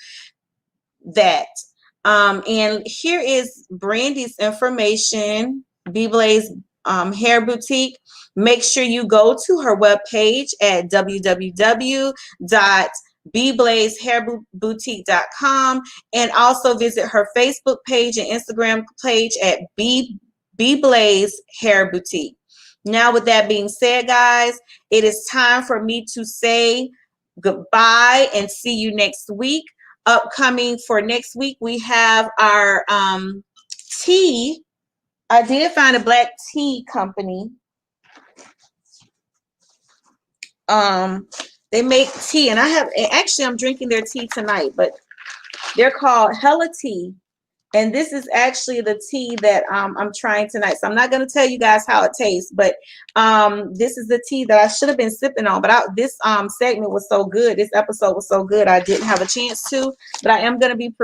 And here is Brandy's information, B-Blaze Hair Boutique. Make sure you go to her webpage at www.bblazeHairBoutique.com and also visit her Facebook page and Instagram page at B-Blaze Hair Boutique. Now, with that being said, guys, it is time for me to say goodbye and see you next week. Upcoming for next week, we have our tea. I did find a black tea company. They make tea, and I'm drinking their tea tonight, but they're called Hella Tea. And this is actually the tea that I'm trying tonight. So I'm not going to tell you guys how it tastes, but this is the tea that I should have been sipping on. But this segment was so good. This episode was so good. I didn't have a chance to, but I am going to be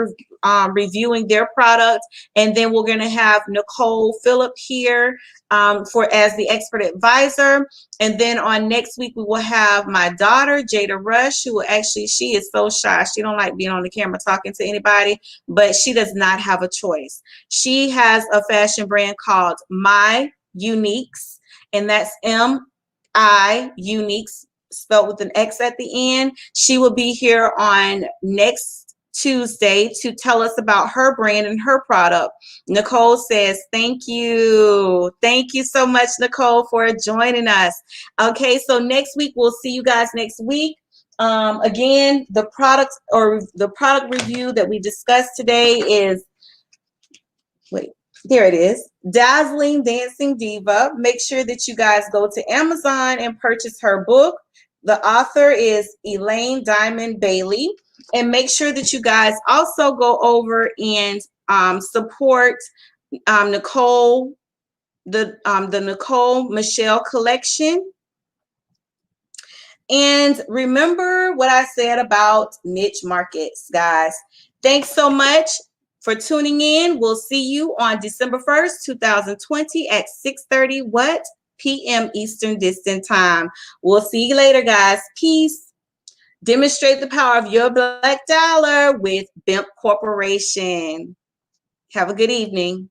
reviewing their product. And then we're going to have Nicole, Phillip here as the expert advisor. And then on next week, we will have my daughter, Jada Rush, who she is so shy. She don't like being on the camera talking to anybody, but she does not have a choice. She has a fashion brand called My Uniques, and that's M-I Uniques, spelled with an X at the end. She will be here on next Tuesday to tell us about her brand and her product. Nicole says, thank you. Thank you so much, Nicole, for joining us. Okay, so next week, we'll see you guys next week. Again, the product review that we discussed today is, there it is, Dazzling Dancing Diva. Make sure that you guys go to Amazon and purchase her book. The author is Elaine Diamond Bailey. And make sure that you guys also go over and support Nicole, the Nicole Michelle collection. And remember what I said about niche markets, guys. Thanks so much for tuning in. We'll see you on December 1st, 2020 at 6:30 p.m. Eastern Distant Time. We'll see you later, guys. Peace. Demonstrate the power of your black dollar with BIMP Corporation. Have a good evening.